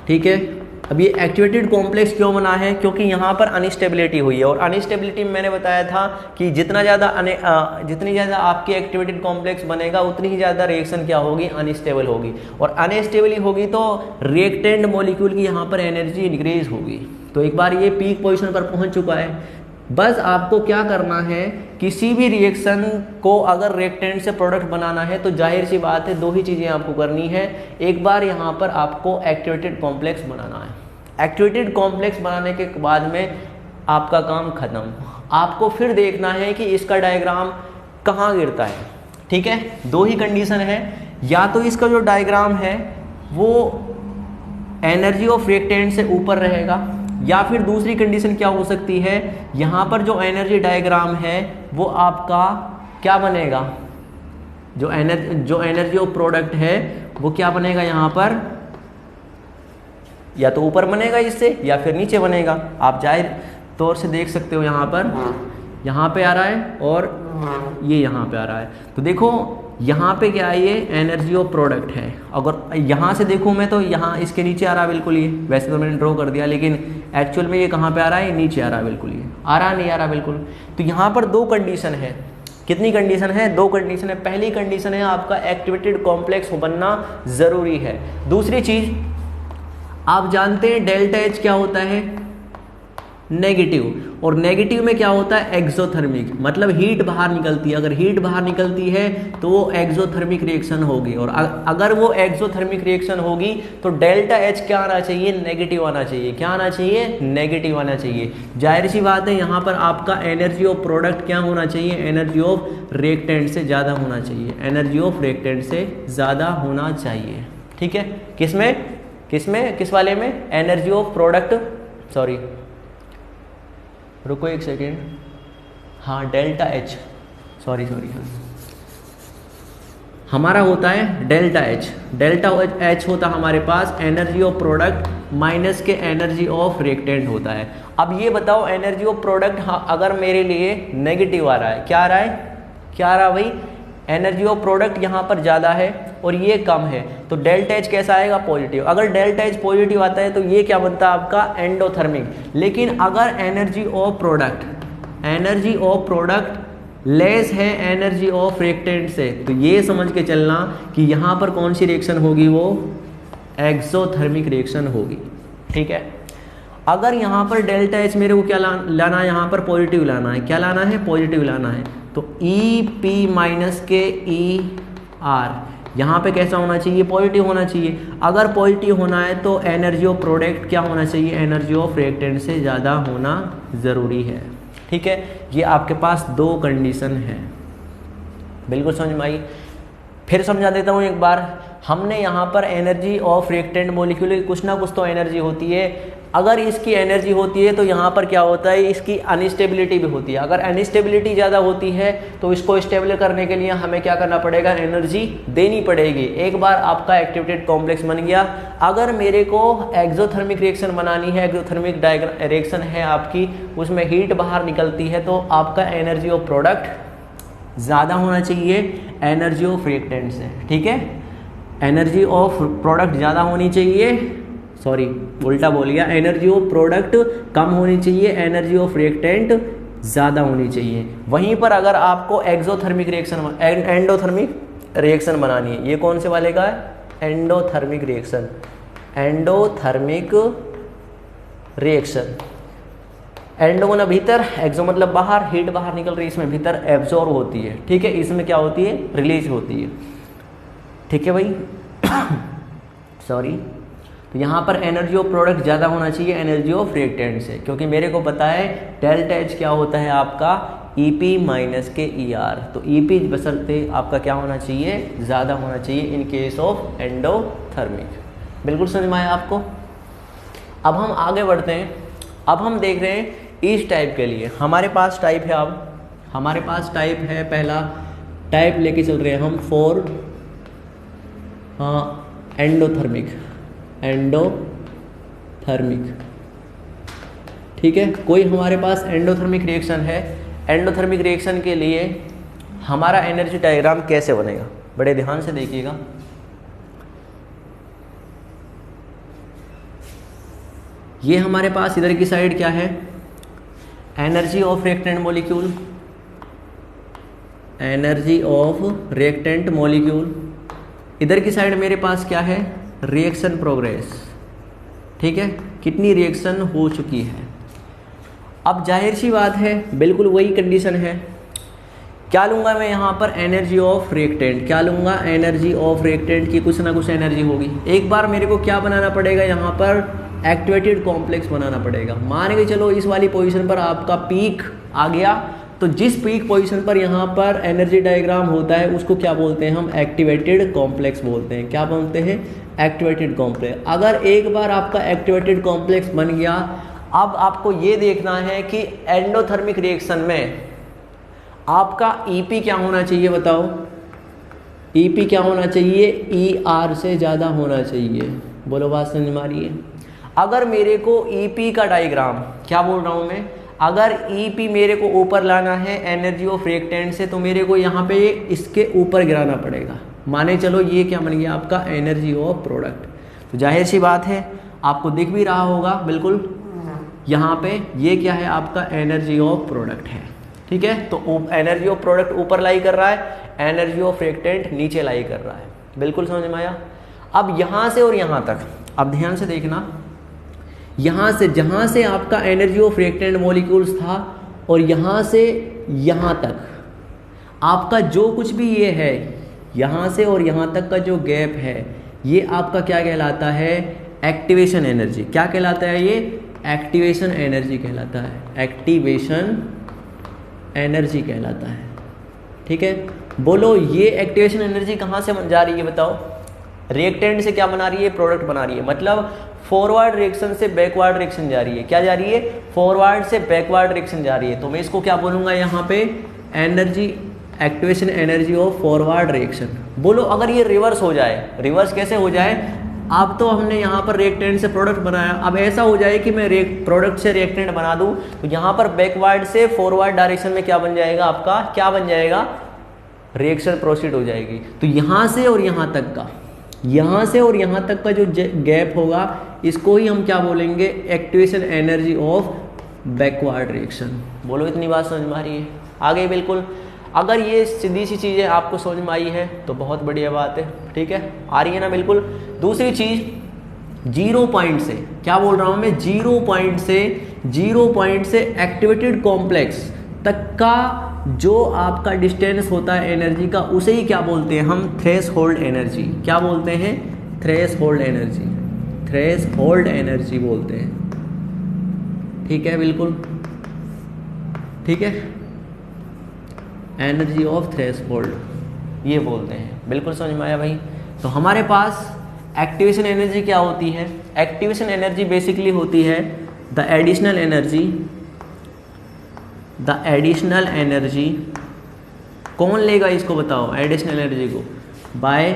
ठीक है। अब ये एक्टिवेटेड कॉम्प्लेक्स क्यों बना है, क्योंकि यहाँ पर अनस्टेबिलिटी हुई है। और अनस्टेबिलिटी में मैंने बताया था कि जितनी ज़्यादा आपकी एक्टिवेटेड कॉम्प्लेक्स बनेगा उतनी ही ज़्यादा रिएक्शन क्या होगी, अनस्टेबल होगी। और अनस्टेबल होगी तो रिएक्टेंट मॉलिक्यूल की यहाँ पर एनर्जी इंक्रीज होगी। तो एक बार ये पीक पोजीशन पर पहुँच चुका है, बस आपको क्या करना है, किसी भी रिएक्शन को अगर रिएक्टेंट से प्रोडक्ट बनाना है तो जाहिर सी बात है 2 ही चीज़ें आपको करनी है। एक बार यहाँ पर आपको एक्टिवेटेड कॉम्प्लेक्स बनाना है। एक्टिवेटेड कॉम्प्लेक्स बनाने के बाद में आपका काम खत्म। आपको फिर देखना है कि इसका डायग्राम कहाँ गिरता है, ठीक है। 2 ही कंडीशन है, या तो इसका जो डायग्राम है वो एनर्जी ऑफ रिएक्टेंट से ऊपर रहेगा, या फिर दूसरी कंडीशन क्या हो सकती है, यहाँ पर जो एनर्जी डायग्राम है वो आपका क्या बनेगा, जो एनर्जी ऑफ प्रोडक्ट है वो क्या बनेगा, यहाँ पर या तो ऊपर बनेगा इससे या फिर नीचे बनेगा। आप जाहिर तौर से देख सकते हो यहाँ पे आ रहा है और ये यहाँ पे आ रहा है। तो देखो यहाँ पे क्या है, ये एनर्जी ऑफ प्रोडक्ट है। अगर यहाँ से देखूँ मैं तो यहाँ इसके नीचे आ रहा है बिल्कुल, ये वैसे तो मैंने ड्रॉ कर दिया लेकिन एक्चुअल में ये कहाँ पे आ रहा है, ये नीचे आ रहा है बिल्कुल, ये आ रहा नहीं आ रहा बिल्कुल। तो यहाँ पर 2 कंडीशन है, कितनी कंडीशन है? 2 कंडीशन है। पहली कंडीशन है आपका एक्टिवेटेड कॉम्प्लेक्स बनना ज़रूरी है। दूसरी चीज़ आप जानते हैं डेल्टा एच क्या होता है? नेगेटिव, और नेगेटिव में क्या होता है? एक्सोथर्मिक, मतलब हीट बाहर निकलती है। अगर हीट बाहर निकलती है तो वो एक्सोथर्मिक रिएक्शन होगी, और अगर वो एक्सोथर्मिक रिएक्शन होगी तो डेल्टा एच क्या आना चाहिए? नेगेटिव आना चाहिए। क्या आना चाहिए? नेगेटिव आना चाहिए। जाहिर सी बात है यहाँ पर आपका एनर्जी ऑफ प्रोडक्ट क्या होना चाहिए? एनर्जी ऑफ रिएक्टेंट से ज़्यादा होना चाहिए। एनर्जी ऑफ रिएक्टेंट से ज़्यादा होना चाहिए। ठीक है, किस वाले में? एनर्जी ऑफ प्रोडक्ट, सॉरी रुको एक सेकेंड, हाँ डेल्टा एच, सॉरी हमारा होता है डेल्टा एच। डेल्टा एच होता हमारे पास एनर्जी ऑफ प्रोडक्ट माइनस के एनर्जी ऑफ रिएक्टेंट होता है। अब ये बताओ एनर्जी ऑफ प्रोडक्ट अगर मेरे लिए नेगेटिव आ रहा है, क्या आ रहा है? क्या आ रहा भाई? एनर्जी ऑफ प्रोडक्ट यहाँ पर ज़्यादा है और ये कम है, तो डेल्टा एच कैसा आएगा? पॉजिटिव। अगर डेल्टा एच पॉजिटिव आता है तो ये क्या बनता है आपका? एंडोथर्मिक। लेकिन अगर एनर्जी ऑफ प्रोडक्ट लेस है एनर्जी ऑफ रिएक्टेंट से, तो ये समझ के चलना कि यहाँ पर कौन सी रिएक्शन होगी? वो एक्सोथर्मिक रिएक्शन होगी। ठीक है, अगर यहाँ पर डेल्टा एच मेरे को क्या लाना है? यहाँ पर पॉजिटिव लाना है। क्या लाना है? पॉजिटिव लाना है। तो ई पी माइनस के ई आर यहाँ पे कैसा होना चाहिए? पॉजिटिव होना चाहिए। अगर पॉजिटिव होना है तो एनर्जी ऑफ प्रोडक्ट क्या होना चाहिए? एनर्जी ऑफ रिएक्टेंट से ज़्यादा होना ज़रूरी है। ठीक है, ये आपके पास 2 कंडीशन है। बिल्कुल समझ में आई? फिर समझा देता हूँ एक बार। हमने यहाँ पर एनर्जी ऑफ रिएक्टेंट मॉलिक्यूल की कुछ ना कुछ तो एनर्जी होती है। अगर इसकी एनर्जी होती है तो यहाँ पर क्या होता है? इसकी अनस्टेबिलिटी भी होती है। अगर अनस्टेबिलिटी ज़्यादा होती है तो इसको स्टेबल करने के लिए हमें क्या करना पड़ेगा? एनर्जी देनी पड़ेगी। एक बार आपका एक्टिवेटेड कॉम्प्लेक्स बन गया, अगर मेरे को एक्सोथर्मिक रिएक्शन बनानी है, एक्सोथर्मिक रिएक्शन है आपकी, उसमें हीट बाहर निकलती है, तो आपका एनर्जी ऑफ प्रोडक्ट ज़्यादा होना चाहिए एनर्जी ऑफ रिएक्टेंट से। ठीक है, एनर्जी ऑफ प्रोडक्ट ज़्यादा होनी चाहिए, सॉरी उल्टा बोल गया, एनर्जी ऑफ प्रोडक्ट कम होनी चाहिए, एनर्जी ऑफ रिएक्टेंट ज़्यादा होनी चाहिए। वहीं पर अगर आपको एक्सोथर्मिक रिएक्शन एंडोथर्मिक रिएक्शन बनानी है, ये कौन से वाले का है? Endothermic reaction. Endothermic reaction, endo मतलब भीतर, एक्सो मतलब बाहर, हीट बाहर निकल रही है, इसमें भीतर एब्जॉर्ब होती है। ठीक है, इसमें क्या होती है? रिलीज होती है। ठीक है भाई सॉरी, तो यहाँ पर एनर्जी ऑफ प्रोडक्ट ज़्यादा होना चाहिए एनर्जी ऑफ रिएक्टेंट से, क्योंकि मेरे को पता है डेल्टा एच क्या होता है आपका? EP माइनस के ER। तो EP बशर्ते आपका क्या होना चाहिए? ज़्यादा होना चाहिए इन केस ऑफ एंडोथर्मिक। बिल्कुल समझ में आया आपको? अब हम आगे बढ़ते हैं। अब हम देख रहे हैं इस टाइप के लिए हमारे पास टाइप है। अब हमारे पास टाइप है, पहला टाइप लेके चल रहे हैं हम फॉर एंडोथर्मिक। ठीक है, कोई हमारे पास एंडोथर्मिक रिएक्शन है। एंडोथर्मिक रिएक्शन के लिए हमारा एनर्जी डायग्राम कैसे बनेगा? बड़े ध्यान से देखिएगा। ये हमारे पास इधर की साइड क्या है? Energy of reactant molecule, energy of reactant molecule. इधर की साइड मेरे पास क्या है? Reaction progress. ठीक है, कितनी रिएक्शन हो चुकी है। अब जाहिर सी बात है, बिल्कुल वही कंडीशन है। क्या लूँगा मैं यहाँ पर? Energy of reactant. क्या लूँगा? एनर्जी ऑफ रिएक्टेंट की कुछ ना कुछ एनर्जी होगी। एक बार मेरे को क्या बनाना पड़ेगा? यहाँ पर एक्टिवेटेड कॉम्प्लेक्स बनाना पड़ेगा। मान के चलो इस वाली पोजीशन पर आपका पीक आ गया, तो जिस पीक पोजीशन पर यहाँ पर एनर्जी डायग्राम होता है उसको क्या बोलते हैं हम? एक्टिवेटेड कॉम्प्लेक्स बोलते हैं। क्या बोलते हैं? Activated complex. अगर एक बार आपका एक्टिवेटेड कॉम्प्लेक्स बन गया, अब आपको ये देखना है कि एंडोथर्मिक रिएक्शन में आपका EP क्या होना चाहिए? बताओ, EP क्या होना चाहिए? ER से ज़्यादा होना चाहिए। बोलो, बात समझ में आ रही है? अगर मेरे को EP का डायग्राम, क्या बोल रहा हूँ मैं, अगर EP मेरे को ऊपर लाना है एनर्जी ऑफ रिएक्टेंट से, तो मेरे को यहाँ पे इसके ऊपर गिराना पड़ेगा। माने चलो ये क्या बन गया आपका? Energy of product. तो जाहिर सी बात है, आपको दिख भी रहा होगा बिल्कुल, यहाँ पे ये क्या है आपका? एनर्जी ऑफ प्रोडक्ट है। ठीक है। तो एनर्जी ऑफ प्रोडक्ट ऊपर लाई कर रहा है, एनर्जी ऑफ रिएक्टेंट नीचे लाई कर रहा है। बिल्कुल समझ में आया। अब यहाँ से और यहाँ तक, अब ध्यान से देखना, यहाँ से जहाँ से आपका एनर्जी ऑफ रिएक्टेंट मॉलिक्यूल्स था और यहाँ से यहाँ तक आपका जो कुछ भी ये है, यहाँ से और यहाँ तक का जो गैप है, ये आपका क्या कहलाता है? Activation energy. क्या कहलाता है ये? एक्टिवेशन एनर्जी कहलाता है। एक्टिवेशन एनर्जी कहलाता है। ठीक है, बोलो ये एक्टिवेशन एनर्जी कहाँ से जा रही है बताओ? रिएक्टेंट से क्या बना रही है? प्रोडक्ट बना रही है। मतलब फॉरवर्ड रिएक्शन से बैकवर्ड रिएक्शन जा रही है। क्या जा रही है? फॉरवर्ड से बैकवर्ड रिएक्शन जा रही है। तो मैं इसको क्या बोलूँगा यहाँ पे? Energy, activation energy of forward reaction. बोलो अगर ये रिवर्स हो जाए, रिवर्स कैसे हो जाए? अब तो हमने यहाँ पर रिएक्टेंट से प्रोडक्ट बनाया, अब ऐसा हो जाए कि मैं प्रोडक्ट से रिएक्टेंट बना दूँ, तो यहाँ पर बैकवर्ड से फॉरवर्ड डायरेक्शन में क्या बन जाएगा आपका? क्या बन जाएगा? रिएक्शन प्रोसीड हो जाएगी। तो यहाँ से और यहाँ तक का, यहाँ से और यहाँ तक का जो गैप होगा, इसको ही हम क्या बोलेंगे? Activation energy of backward reaction. बोलो इतनी बात समझ में आ रही है? आगे बिल्कुल। अगर ये सीधी सी चीज़ें आपको समझ में आई है तो बहुत बढ़िया बात है। ठीक है, आ रही है ना? बिल्कुल। दूसरी चीज़, 0 पॉइंट से, क्या बोल रहा हूँ मैं? 0 पॉइंट से एक्टिवेटेड कॉम्प्लेक्स तक का जो आपका डिस्टेंस होता है एनर्जी का, उसे ही क्या बोलते हैं हम? Threshold energy. क्या बोलते हैं? Threshold energy. थ्रेशोल्ड एनर्जी बोलते हैं। ठीक है, बिल्कुल ठीक है, एनर्जी ऑफ थ्रेशोल्ड ये बोलते हैं। बिल्कुल समझ में आया भाई? तो हमारे पास एक्टिवेशन एनर्जी क्या होती है? एक्टिवेशन एनर्जी बेसिकली होती है द एडिशनल एनर्जी। कौन लेगा इसको बताओ? एडिशनल एनर्जी को by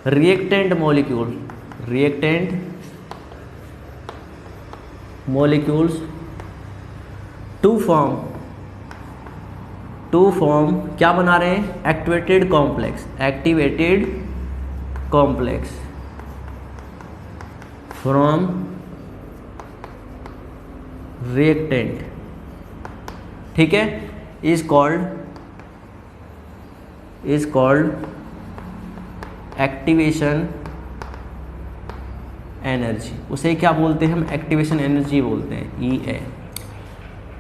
reactant molecules to form क्या बना रहे हैं? Activated complex from reactant. ठीक है, इज कॉल्ड एक्टिवेशन एनर्जी। उसे क्या बोलते हैं हम? एक्टिवेशन एनर्जी बोलते हैं, EA।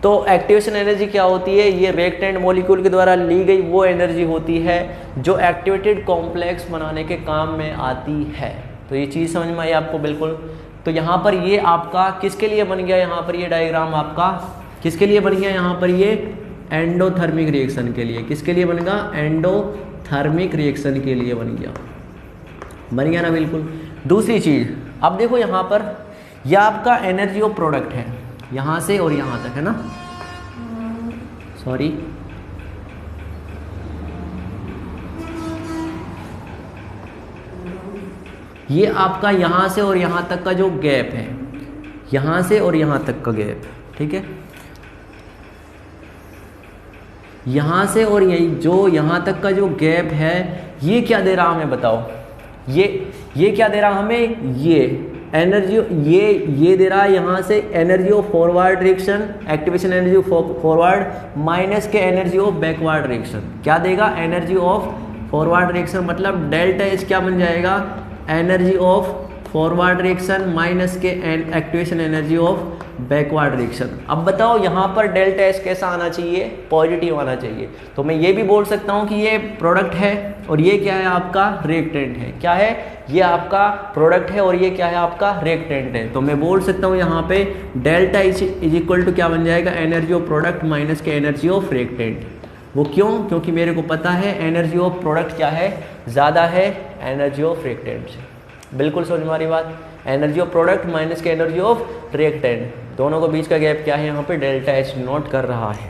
तो एक्टिवेशन एनर्जी क्या होती है? ये रिएक्टेंट मॉलिक्यूल के द्वारा ली गई वो एनर्जी होती है जो एक्टिवेटेड कॉम्प्लेक्स बनाने के काम में आती है। तो ये चीज़ समझ में आई आपको? बिल्कुल। तो यहाँ पर ये आपका किसके लिए बन गया? यहाँ पर ये डायग्राम आपका किसके लिए बन गया? यहाँ पर ये एंडोथर्मिक रिएक्शन के लिए। किसके लिए बनेगा? एंडोथर्मिक रिएक्शन के लिए बन गया ना? बिल्कुल। दूसरी चीज़, अब देखो यहाँ पर यह आपका एनर्जी ऑफ प्रोडक्ट है, यहाँ से और यहाँ तक है ना? सॉरी, ये आपका यहाँ से और यहाँ तक का जो गैप है, यहाँ से और यहाँ तक का गैप। ठीक है, यहाँ से और यही जो यहाँ तक का जो गैप है, ये क्या दे रहा हमें बताओ? ये क्या दे रहा हमें? ये एनर्जी, ये दे रहा है यहाँ से energy of forward reaction, activation energy of forward minus के एनर्जी ऑफ बैकवर्ड रिएक्शन। क्या देगा? एनर्जी ऑफ फॉरवर्ड रिएक्शन, मतलब डेल्टा एच क्या बन जाएगा? Energy of forward reaction minus के activation energy of backward reaction. अब बताओ यहाँ पर डेल्टा एच कैसा आना चाहिए? पॉजिटिव आना चाहिए। तो मैं ये भी बोल सकता हूँ कि ये प्रोडक्ट है और ये क्या है? आपका रिएक्टेंट है। क्या है? ये आपका प्रोडक्ट है और ये क्या है? आपका रिएक्टेंट है। तो मैं बोल सकता हूँ यहाँ पे delta H is equal to क्या बन जाएगा? एनर्जी ऑफ प्रोडक्ट माइनस के एनर्जी ऑफ रिएक्टेंट। वो क्यों? क्योंकि मेरे को पता है एनर्जी ऑफ प्रोडक्ट क्या है? ज़्यादा है एनर्जी ऑफ रिएक्टेंट से। बिल्कुल समझ में आ रही बात? एनर्जी ऑफ प्रोडक्ट माइनस के एनर्जी ऑफ रिएक्टेंट, दोनों के बीच का गैप क्या है? यहाँ पे डेल्टा एच नोट कर रहा है।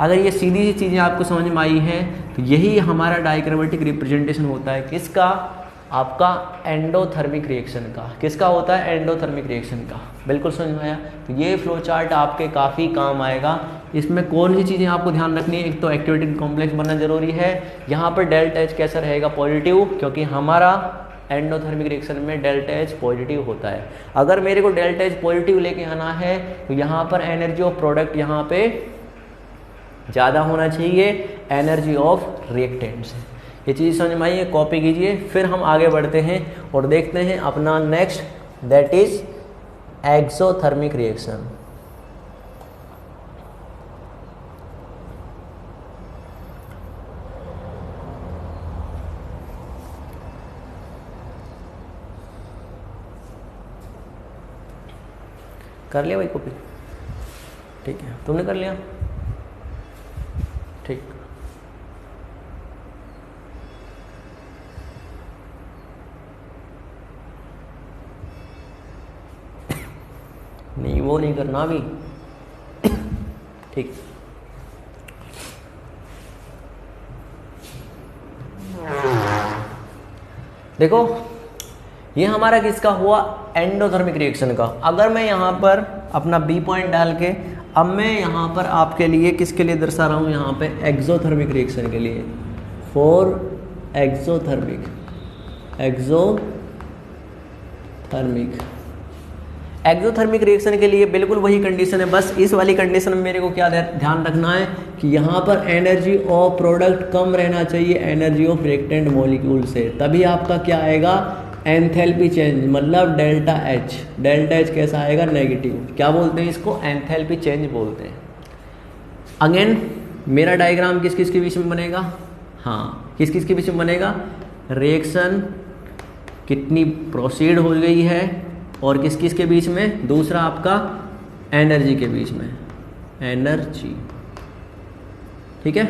अगर ये सीधी सी चीज़ें आपको समझ में आई हैं तो यही हमारा डायग्रामेटिक रिप्रेजेंटेशन होता है। किसका? आपका एंडोथर्मिक रिएक्शन का। किसका होता है? एंडोथर्मिक रिएक्शन का। बिल्कुल समझ में आया? तो ये फ्लो चार्ट आपके काफ़ी काम आएगा। इसमें कौन सी चीज़ें आपको ध्यान रखनी है? एक तो एक्टिवेटेड कॉम्प्लेक्स बनना जरूरी है। यहाँ पर डेल्टा एच कैसा रहेगा? पॉजिटिव, क्योंकि हमारा एंडोथर्मिक रिएक्शन में डेल्टा एच पॉजिटिव होता है। अगर मेरे को डेल्टा एच पॉजिटिव लेके आना है तो यहाँ पर एनर्जी ऑफ प्रोडक्ट यहाँ पे ज़्यादा होना चाहिए एनर्जी ऑफ रिएक्टेंट से। ये चीज़ समझ में आई है, कॉपी कीजिए। फिर हम आगे बढ़ते हैं और देखते हैं अपना next, that is exothermic reaction. कर लिया भाई कॉपी? ठीक है, तुमने कर लिया? ठीक। नहीं, वो नहीं करना अभी। ठीक। देखो, ये हमारा किसका हुआ? एंडोथर्मिक रिएक्शन का। अगर मैं यहाँ पर अपना बी पॉइंट डाल के अब मैं यहाँ पर आपके लिए किसके लिए दर्शा रहा हूँ, यहाँ पे एक्सोथर्मिक रिएक्शन के लिए, फॉर एक्सोथर्मिक एक्सोथर्मिक रिएक्शन के लिए बिल्कुल वही कंडीशन है। बस इस वाली कंडीशन में मेरे को क्या ध्यान रखना है कि यहाँ पर एनर्जी ऑफ प्रोडक्ट कम रहना चाहिए एनर्जी ऑफ रिएक्टेंट मॉलिक्यूल से, तभी आपका क्या आएगा? एंथैल्पी चेंज, मतलब डेल्टा एच। डेल्टा एच कैसा आएगा? नेगेटिव। क्या बोलते हैं इसको? एंथैल्पी चेंज बोलते हैं। अगेन मेरा डायग्राम किस किस के बीच में बनेगा? हाँ, किस किस के बीच में बनेगा? रिएक्शन कितनी प्रोसीड हो गई है और किस किस के बीच में? दूसरा आपका एनर्जी के बीच में, एनर्जी। ठीक है,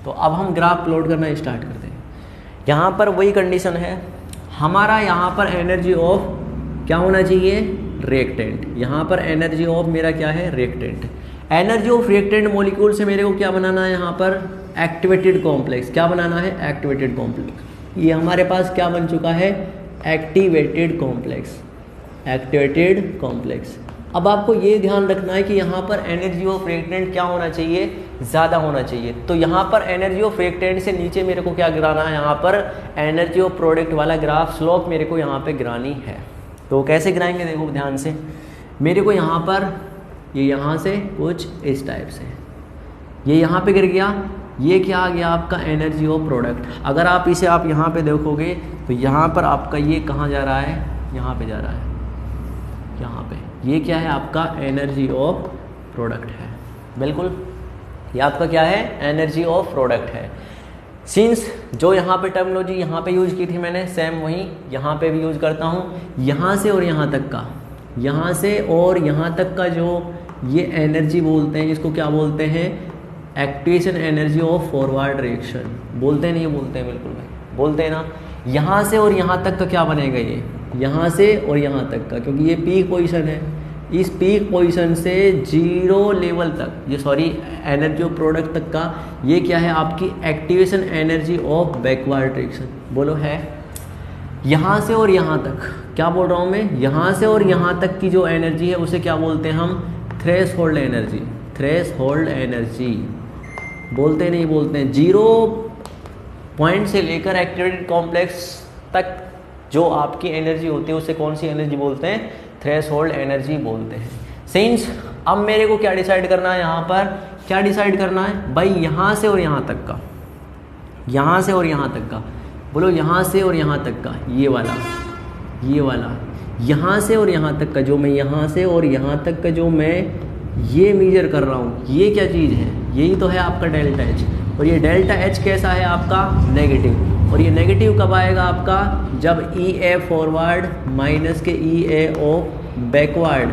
तो अब हम ग्राफ प्लॉट करना स्टार्ट करते हैं। यहाँ पर वही कंडीशन है हमारा, यहाँ पर एनर्जी ऑफ क्या होना चाहिए? रिएक्टेंट। यहाँ पर एनर्जी ऑफ मेरा क्या है? Reactant. Energy of reactant molecule से मेरे को क्या बनाना है? यहाँ पर एक्टिवेटेड कॉम्प्लेक्स। क्या बनाना है? Activated complex. ये हमारे पास क्या बन चुका है? Activated complex. Activated complex. अब आपको ये ध्यान रखना है कि यहाँ पर एनर्जी ऑफ रिएक्टेंट क्या होना चाहिए? ज़्यादा होना चाहिए। तो यहाँ पर एनर्जी ऑफ रिएक्टेंट से नीचे मेरे को क्या गिराना है? यहाँ पर एनर्जी ऑफ प्रोडक्ट वाला ग्राफ स्लोप मेरे को यहाँ पे गिरानी है। तो कैसे गिराएंगे? देखो ध्यान से, मेरे को यहाँ पर ये यहाँ से कुछ इस टाइप से, ये यहाँ पे गिर गया। ये क्या आ गया? आपका एनर्जी ऑफ प्रोडक्ट। अगर आप इसे आप यहाँ पे देखोगे तो यहाँ पर आपका ये कहाँ जा रहा है? यहाँ पे जा रहा है, यहाँ पे। ये क्या है? आपका एनर्जी ऑफ प्रोडक्ट है। बिल्कुल, ये आपका क्या है? एनर्जी ऑफ प्रोडक्ट है। सिंस जो यहाँ पे टर्मिनोलॉजी यहाँ पे यूज की थी मैंने, सेम वही यहाँ पे भी यूज करता हूँ। यहाँ से और यहाँ तक का, यहाँ से और यहाँ तक का जो ये एनर्जी बोलते हैं, इसको क्या बोलते हैं? Activation energy of forward reaction बोलते हैं। नहीं बोलते हैं? बिल्कुल भाई, बोलते हैं ना। यहाँ से और यहाँ तक का क्या बनेगा? ये यहाँ से और यहाँ तक का, क्योंकि ये पीक पोजीशन है। इस पीक पोजीशन से जीरो लेवल तक, ये सॉरी एनर्जी ऑफ प्रोडक्ट तक का, ये क्या है? आपकी activation energy of backward reaction. बोलो है। यहाँ से और यहाँ तक, क्या बोल रहा हूँ मैं? यहाँ से और यहाँ तक की जो एनर्जी है उसे क्या बोलते हैं हम? Threshold energy. थ्रेशहोल्ड एनर्जी बोलते नहीं बोलते हैं। जीरो पॉइंट से लेकर एक्टिवेटेड कॉम्प्लेक्स तक जो आपकी एनर्जी होती है उसे कौन सी एनर्जी बोलते हैं? थ्रेशहोल्ड एनर्जी बोलते हैं। सिंस अब मेरे को क्या डिसाइड करना है? यहाँ पर क्या डिसाइड करना है भाई? यहाँ से और यहाँ तक का, यहाँ से और यहाँ तक का। बोलो, यहाँ से और यहाँ तक का, ये वाला, ये वाला, यहाँ से और यहाँ तक का, जो मैं यहाँ से और यहाँ तक का जो मैं ये मेजर कर रहा हूँ, ये क्या चीज़ है? यही तो है आपका डेल्टा एच। और ये डेल्टा एच कैसा है आपका? नेगेटिव। और ये नेगेटिव कब आएगा आपका? जब ई ए फॉरवर्ड माइनस के ई ए ऑफ बैकवर्ड,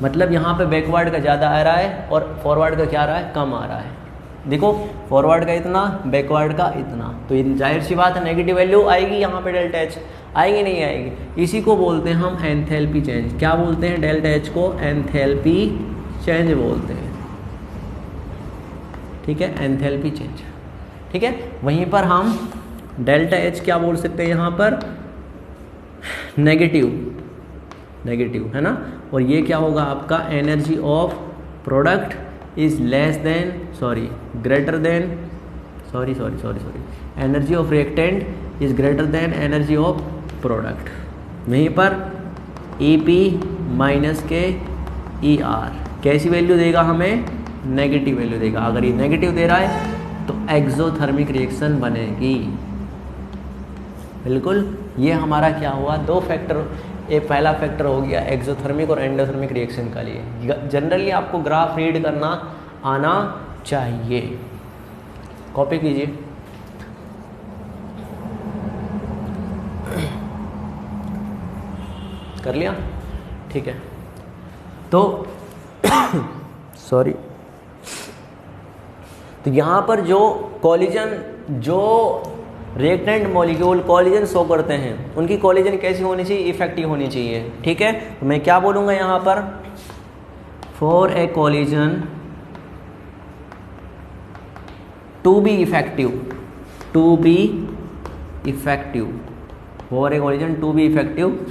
मतलब यहाँ पे बैकवर्ड का ज़्यादा आ रहा है और फॉरवर्ड का क्या आ रहा है? कम आ रहा है। देखो, फॉरवर्ड का इतना, बैकवर्ड का इतना, तो ये जाहिर सी बात है नेगेटिव वैल्यू आएगी यहाँ पे डेल्टा एच। आएगी नहीं आएगी? इसी को बोलते हैं हम एंथैल्पी चेंज। क्या बोलते हैं? डेल्टा एच को एंथैल्पी चेंज बोलते हैं। ठीक है, एंथैल्पी चेंज। ठीक है, वहीं पर हम डेल्टा एच क्या बोल सकते हैं यहाँ पर? नेगेटिव, नेगेटिव है ना। और ये क्या होगा आपका? Energy of product is less than, sorry greater than, sorry energy of reactant is greater than energy of product. वहीं पर ई पी माइनस के ई आर कैसी वैल्यू देगा हमें? नेगेटिव वैल्यू देगा। अगर ये नेगेटिव दे रहा है तो एक्सोथर्मिक रिएक्शन बनेगी। बिल्कुल, ये हमारा क्या हुआ, दो फैक्टर, एक पहला फैक्टर हो गया एक्सोथर्मिक और एंडोथर्मिक रिएक्शन का लिए। जनरली आपको ग्राफ रीड करना आना चाहिए। कॉपी कीजिए। कर लिया, ठीक है। तो सॉरी, तो यहाँ पर जो कॉलिजन, जो रिएक्टेंट मॉलिक्यूल कॉलिजन शो करते हैं, उनकी कॉलिजन कैसी होनी चाहिए, इफेक्टिव होनी चाहिए, ठीक है। तो मैं क्या बोलूँगा यहाँ पर, for a collision to be effective, to be effective, for a collision to be effective,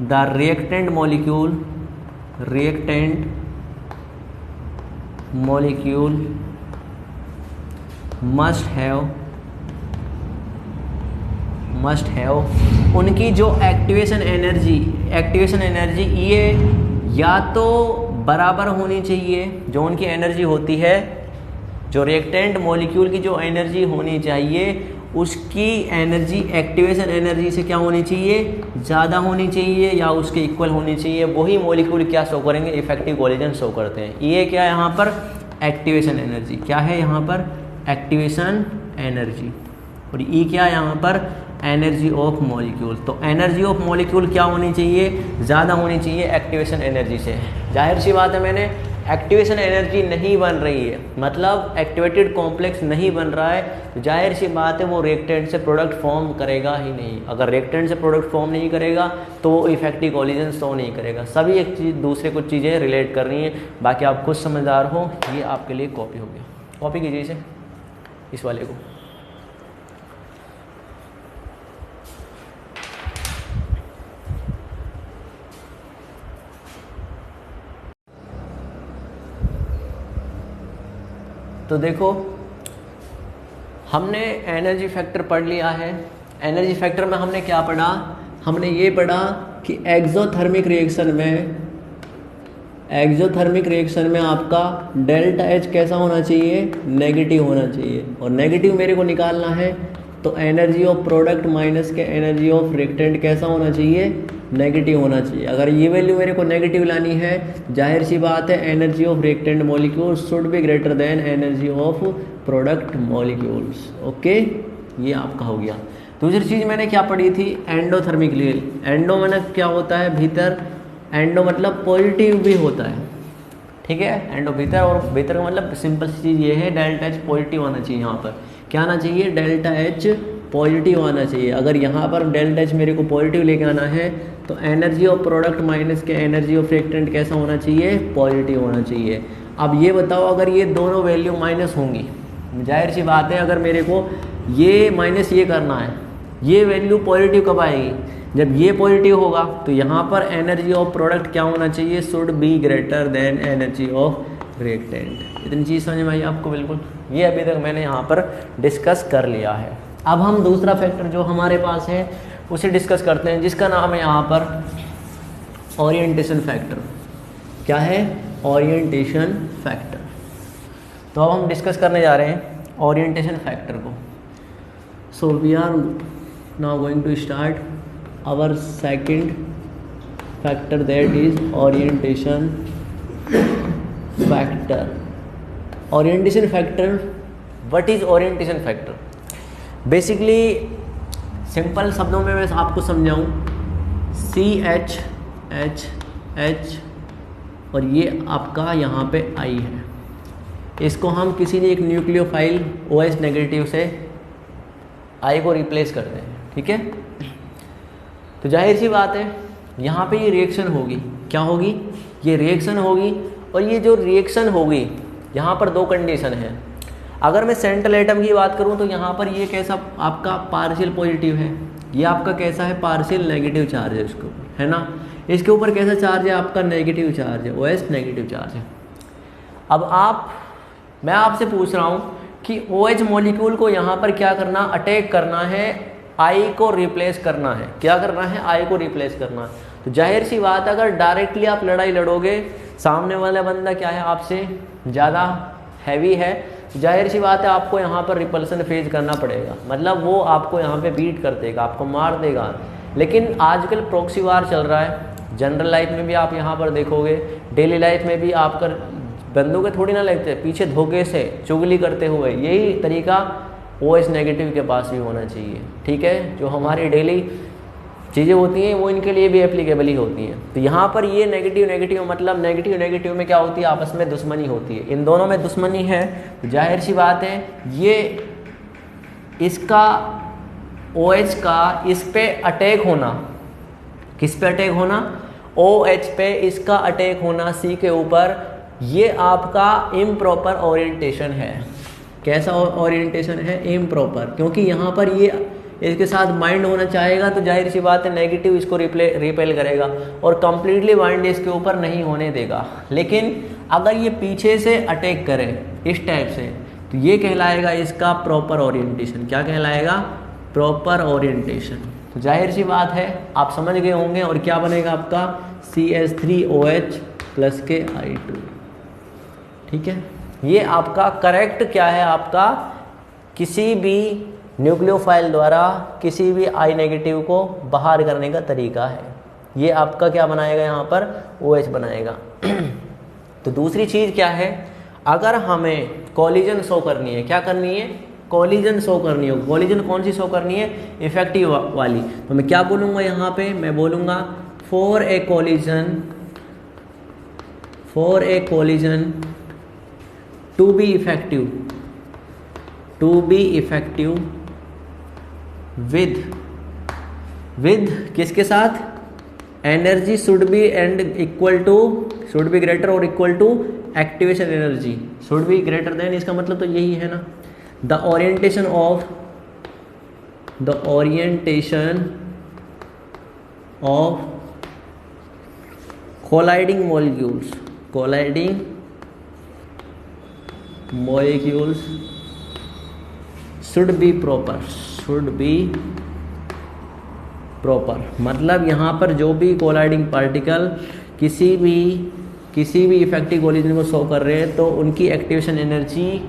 the reactant molecule, reactant molecule must have उनकी जो एक्टिवेशन एनर्जी ये या तो बराबर होनी चाहिए, जो उनकी एनर्जी होती है, जो रिएक्टेंट मॉलिक्यूल की जो एनर्जी होनी चाहिए उसकी एनर्जी एक्टिवेशन एनर्जी से क्या होनी चाहिए, ज़्यादा होनी चाहिए या उसके इक्वल होनी चाहिए। वही मॉलिक्यूल क्या शो करेंगे, इफेक्टिव कॉलिजन शो करते हैं। ये क्या है यहाँ पर, एक्टिवेशन एनर्जी। क्या है यहाँ पर, एक्टिवेशन एनर्जी। और ई क्या है यहाँ पर, एनर्जी ऑफ मॉलिक्यूल। तो एनर्जी ऑफ मॉलिक्यूल क्या होनी चाहिए, ज़्यादा होनी चाहिए एक्टिवेशन एनर्जी से। जाहिर सी बात है, मैंने एक्टिवेशन एनर्जी नहीं बन रही है, मतलब एक्टिवेटेड कॉम्प्लेक्स नहीं बन रहा है, तो जाहिर सी बात है वो रिएक्टेंट से प्रोडक्ट फॉर्म करेगा ही नहीं। अगर रिएक्टेंट से प्रोडक्ट फॉर्म नहीं करेगा तो वो इफेक्टिव कॉलिजन शो नहीं करेगा। सभी एक चीज़ दूसरे कुछ चीज़ें रिलेट कर रही हैं। बाकी आप खुद समझदार हो, ये आपके लिए कॉपी हो गया। कॉपी कीजिए इसे, इस वाले को। तो देखो, हमने एनर्जी फैक्टर पढ़ लिया है। एनर्जी फैक्टर में हमने क्या पढ़ा, हमने ये पढ़ा कि एक्सोथर्मिक रिएक्शन में आपका डेल्टा एच कैसा होना चाहिए, नेगेटिव होना चाहिए। और नेगेटिव मेरे को निकालना है तो एनर्जी ऑफ प्रोडक्ट माइनस के एनर्जी ऑफ रिएक्टेंट कैसा होना चाहिए, नेगेटिव होना चाहिए। अगर ये वैल्यू मेरे को नेगेटिव लानी है, जाहिर सी बात है energy of reactant molecule should be greater then energy of product molecules. Okay, ये आपका हो गया। दूसरी चीज़ मैंने क्या पढ़ी थी, एंडोथर्मिक लिए। एंडो मतलब क्या होता है, भीतर। एंडो मतलब पॉजिटिव भी होता है, ठीक है। एंडो भीतर, और भीतर का मतलब सिंपल सी चीज़ ये है, डेल्टा एच पॉजिटिव आना चाहिए। यहाँ पर क्या आना चाहिए, डेल्टा एच पॉजिटिव आना चाहिए। अगर यहाँ पर डेल्टा एच मेरे को पॉजिटिव लेके आना है तो एनर्जी ऑफ प्रोडक्ट माइनस के एनर्जी ऑफ रिएक्टेंट कैसा होना चाहिए, पॉजिटिव होना चाहिए। अब ये बताओ, अगर ये दोनों वैल्यू माइनस होंगी, जाहिर सी बात है अगर मेरे को ये माइनस ये करना है, ये वैल्यू पॉजिटिव कब आएगी, जब ये पॉजिटिव होगा। तो यहाँ पर एनर्जी ऑफ प्रोडक्ट क्या होना चाहिए, should be greater then energy of reactant. इतनी चीज़ समझ में आई आपको, बिल्कुल। ये अभी तक मैंने यहाँ पर डिस्कस कर लिया है। अब हम दूसरा फैक्टर जो हमारे पास है उसे डिस्कस करते हैं, जिसका नाम है यहाँ पर ओरिएंटेशन फैक्टर। क्या है, ओरिएंटेशन फैक्टर। तो अब हम डिस्कस करने जा रहे हैं ओरिएंटेशन फैक्टर को। So we are now going to start our second factor, that is orientation factor. Orientation factor, what is orientation factor? Basically simple शब्दों में मैं आपको समझाऊं, CH और ये आपका यहाँ पे I है। इसको हम किसी ने एक न्यूक्लियोफाइल OH नेगेटिव से I को रिप्लेस करते हैं, ठीक है। तो जाहिर सी बात है यहाँ पे ये रिएक्शन होगी। क्या होगी, ये रिएक्शन होगी। और ये जो रिएक्शन होगी, यहाँ पर दो कंडीशन है। अगर मैं सेंट्रल एटम की बात करूँ तो यहाँ पर ये कैसा आपका पार्शियल पॉजिटिव है, ये आपका कैसा है, पार्शियल नेगेटिव चार्ज है इसके ऊपर, है ना। इसके ऊपर कैसा चार्ज है, आपका नेगेटिव चार्ज है, OH नेगेटिव चार्ज है। अब मैं आपसे पूछ रहा हूँ कि OH मॉलिक्यूल को यहाँ पर क्या करना, अटैक करना है, I को रिप्लेस करना है। क्या करना है, I को रिप्लेस करना है। तो जाहिर सी बात, अगर डायरेक्टली आप लड़ाई लड़ोगे, सामने वाला बंदा क्या है, आपसे ज़्यादा हैवी है, जाहिर सी बात है आपको यहाँ पर रिपल्सन फेज करना पड़ेगा, मतलब वो आपको यहाँ पे बीट कर देगा, आपको मार देगा। लेकिन आजकल प्रॉक्सी वार चल रहा है, जनरल लाइफ में भी आप यहाँ पर देखोगे, डेली लाइफ में भी आपका बंदूकें थोड़ी ना लगते, पीछे धोखे से चुगली करते हुए, यही तरीका OH नेगेटिव के पास भी होना चाहिए। ठीक है, जो हमारी डेली चीज़ें होती हैं वो इनके लिए भी एप्लीकेबल ही होती हैं। तो यहाँ पर ये नेगेटिव नेगेटिव मतलब नेगेटिव में क्या होती है, आपस में दुश्मनी होती है, इन दोनों में दुश्मनी है। तो जाहिर सी बात है ये इसका OH का इस पे अटैक होना, किस पे अटैक होना, OH पे इसका अटैक होना C के ऊपर, ये आपका इम्प्रॉपर ओरिएंटेशन है। कैसा ओरिएंटेशन है, इम्प्रॉपर, क्योंकि यहाँ पर ये इसके साथ बाइंड होना चाहेगा तो जाहिर सी बात है नेगेटिव इसको रिपेल करेगा और कंप्लीटली बाइंड इसके ऊपर नहीं होने देगा। लेकिन अगर ये पीछे से अटैक करे इस टाइप से तो ये कहलाएगा इसका प्रॉपर ओरिएंटेशन। क्या कहलाएगा, प्रॉपर ओरिएंटेशन। तो जाहिर सी बात है आप समझ गए होंगे। और क्या बनेगा आपका CH3OH + के I2। ठीक है, ये आपका करेक्ट क्या है, आपका किसी भी न्यूक्लियोफाइल द्वारा किसी भी I नेगेटिव को बाहर करने का तरीका है। ये आपका क्या बनाएगा, यहाँ पर OH बनाएगा। तो दूसरी चीज़ क्या है, अगर हमें कोलिजन शो करनी है, क्या करनी है, कोलिजन शो करनी है। कोलिजन कौन सी शो करनी है, इफेक्टिव वाली। तो मैं क्या बोलूँगा यहाँ पे, मैं बोलूँगा for a collision to be effective with किसके साथ, एनर्जी शुड बी ग्रेटर और equal to activation energy should be greater than. इसका मतलब तो यही है ना, the orientation of colliding molecules should be proper. मतलब यहाँ पर जो भी कोलाइडिंग पार्टिकल किसी भी इफेक्टिव कोलिजन को शो कर रहे हैं तो उनकी एक्टिवेशन एनर्जी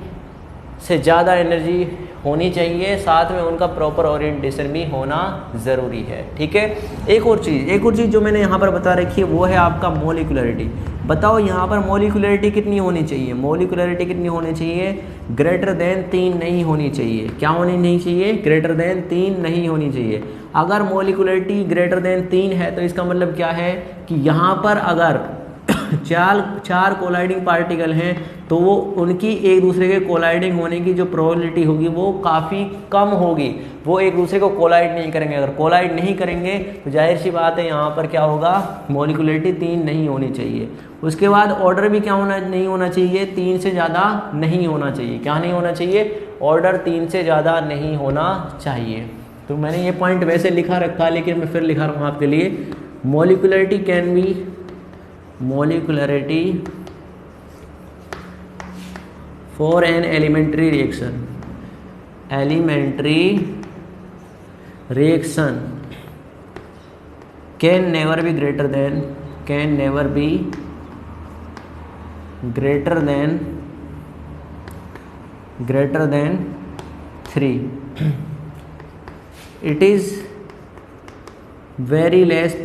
से ज़्यादा एनर्जी होनी चाहिए, साथ में उनका प्रॉपर ओरिएंटेशन भी होना ज़रूरी है। ठीक है, एक और चीज़ जो मैंने यहाँ पर बता रखी है वो है आपका मोलिकुलरिटी। बताओ यहाँ पर मोलिकुलरिटी कितनी होनी चाहिए, मोलिकुलरिटी कितनी होनी चाहिए, ग्रेटर देन 3 नहीं होनी चाहिए। क्या होनी नहीं चाहिए, ग्रेटर देन 3 नहीं होनी चाहिए। अगर मोलिकुलरिटी ग्रेटर देन 3 है तो इसका मतलब क्या है कि यहाँ पर अगर चार कोलाइडिंग पार्टिकल हैं तो वो उनकी एक दूसरे के कोलाइडिंग होने की जो प्रोबेबिलिटी होगी वो काफ़ी कम होगी, वो एक दूसरे को कोलाइड नहीं करेंगे। अगर कोलाइड नहीं करेंगे तो जाहिर सी बात है यहाँ पर क्या होगा, मोलिकुलरिटी 3 नहीं होनी चाहिए। उसके बाद ऑर्डर भी क्या नहीं होना चाहिए, 3 से ज़्यादा नहीं होना चाहिए। क्या नहीं होना चाहिए, ऑर्डर 3 से ज़्यादा नहीं होना चाहिए। तो मैंने ये पॉइंट वैसे लिखा रखा है लेकिन मैं फिर लिखा रहा हूँ आपके लिए, molecularity for an elementary reaction can never be greater than 3. It is very less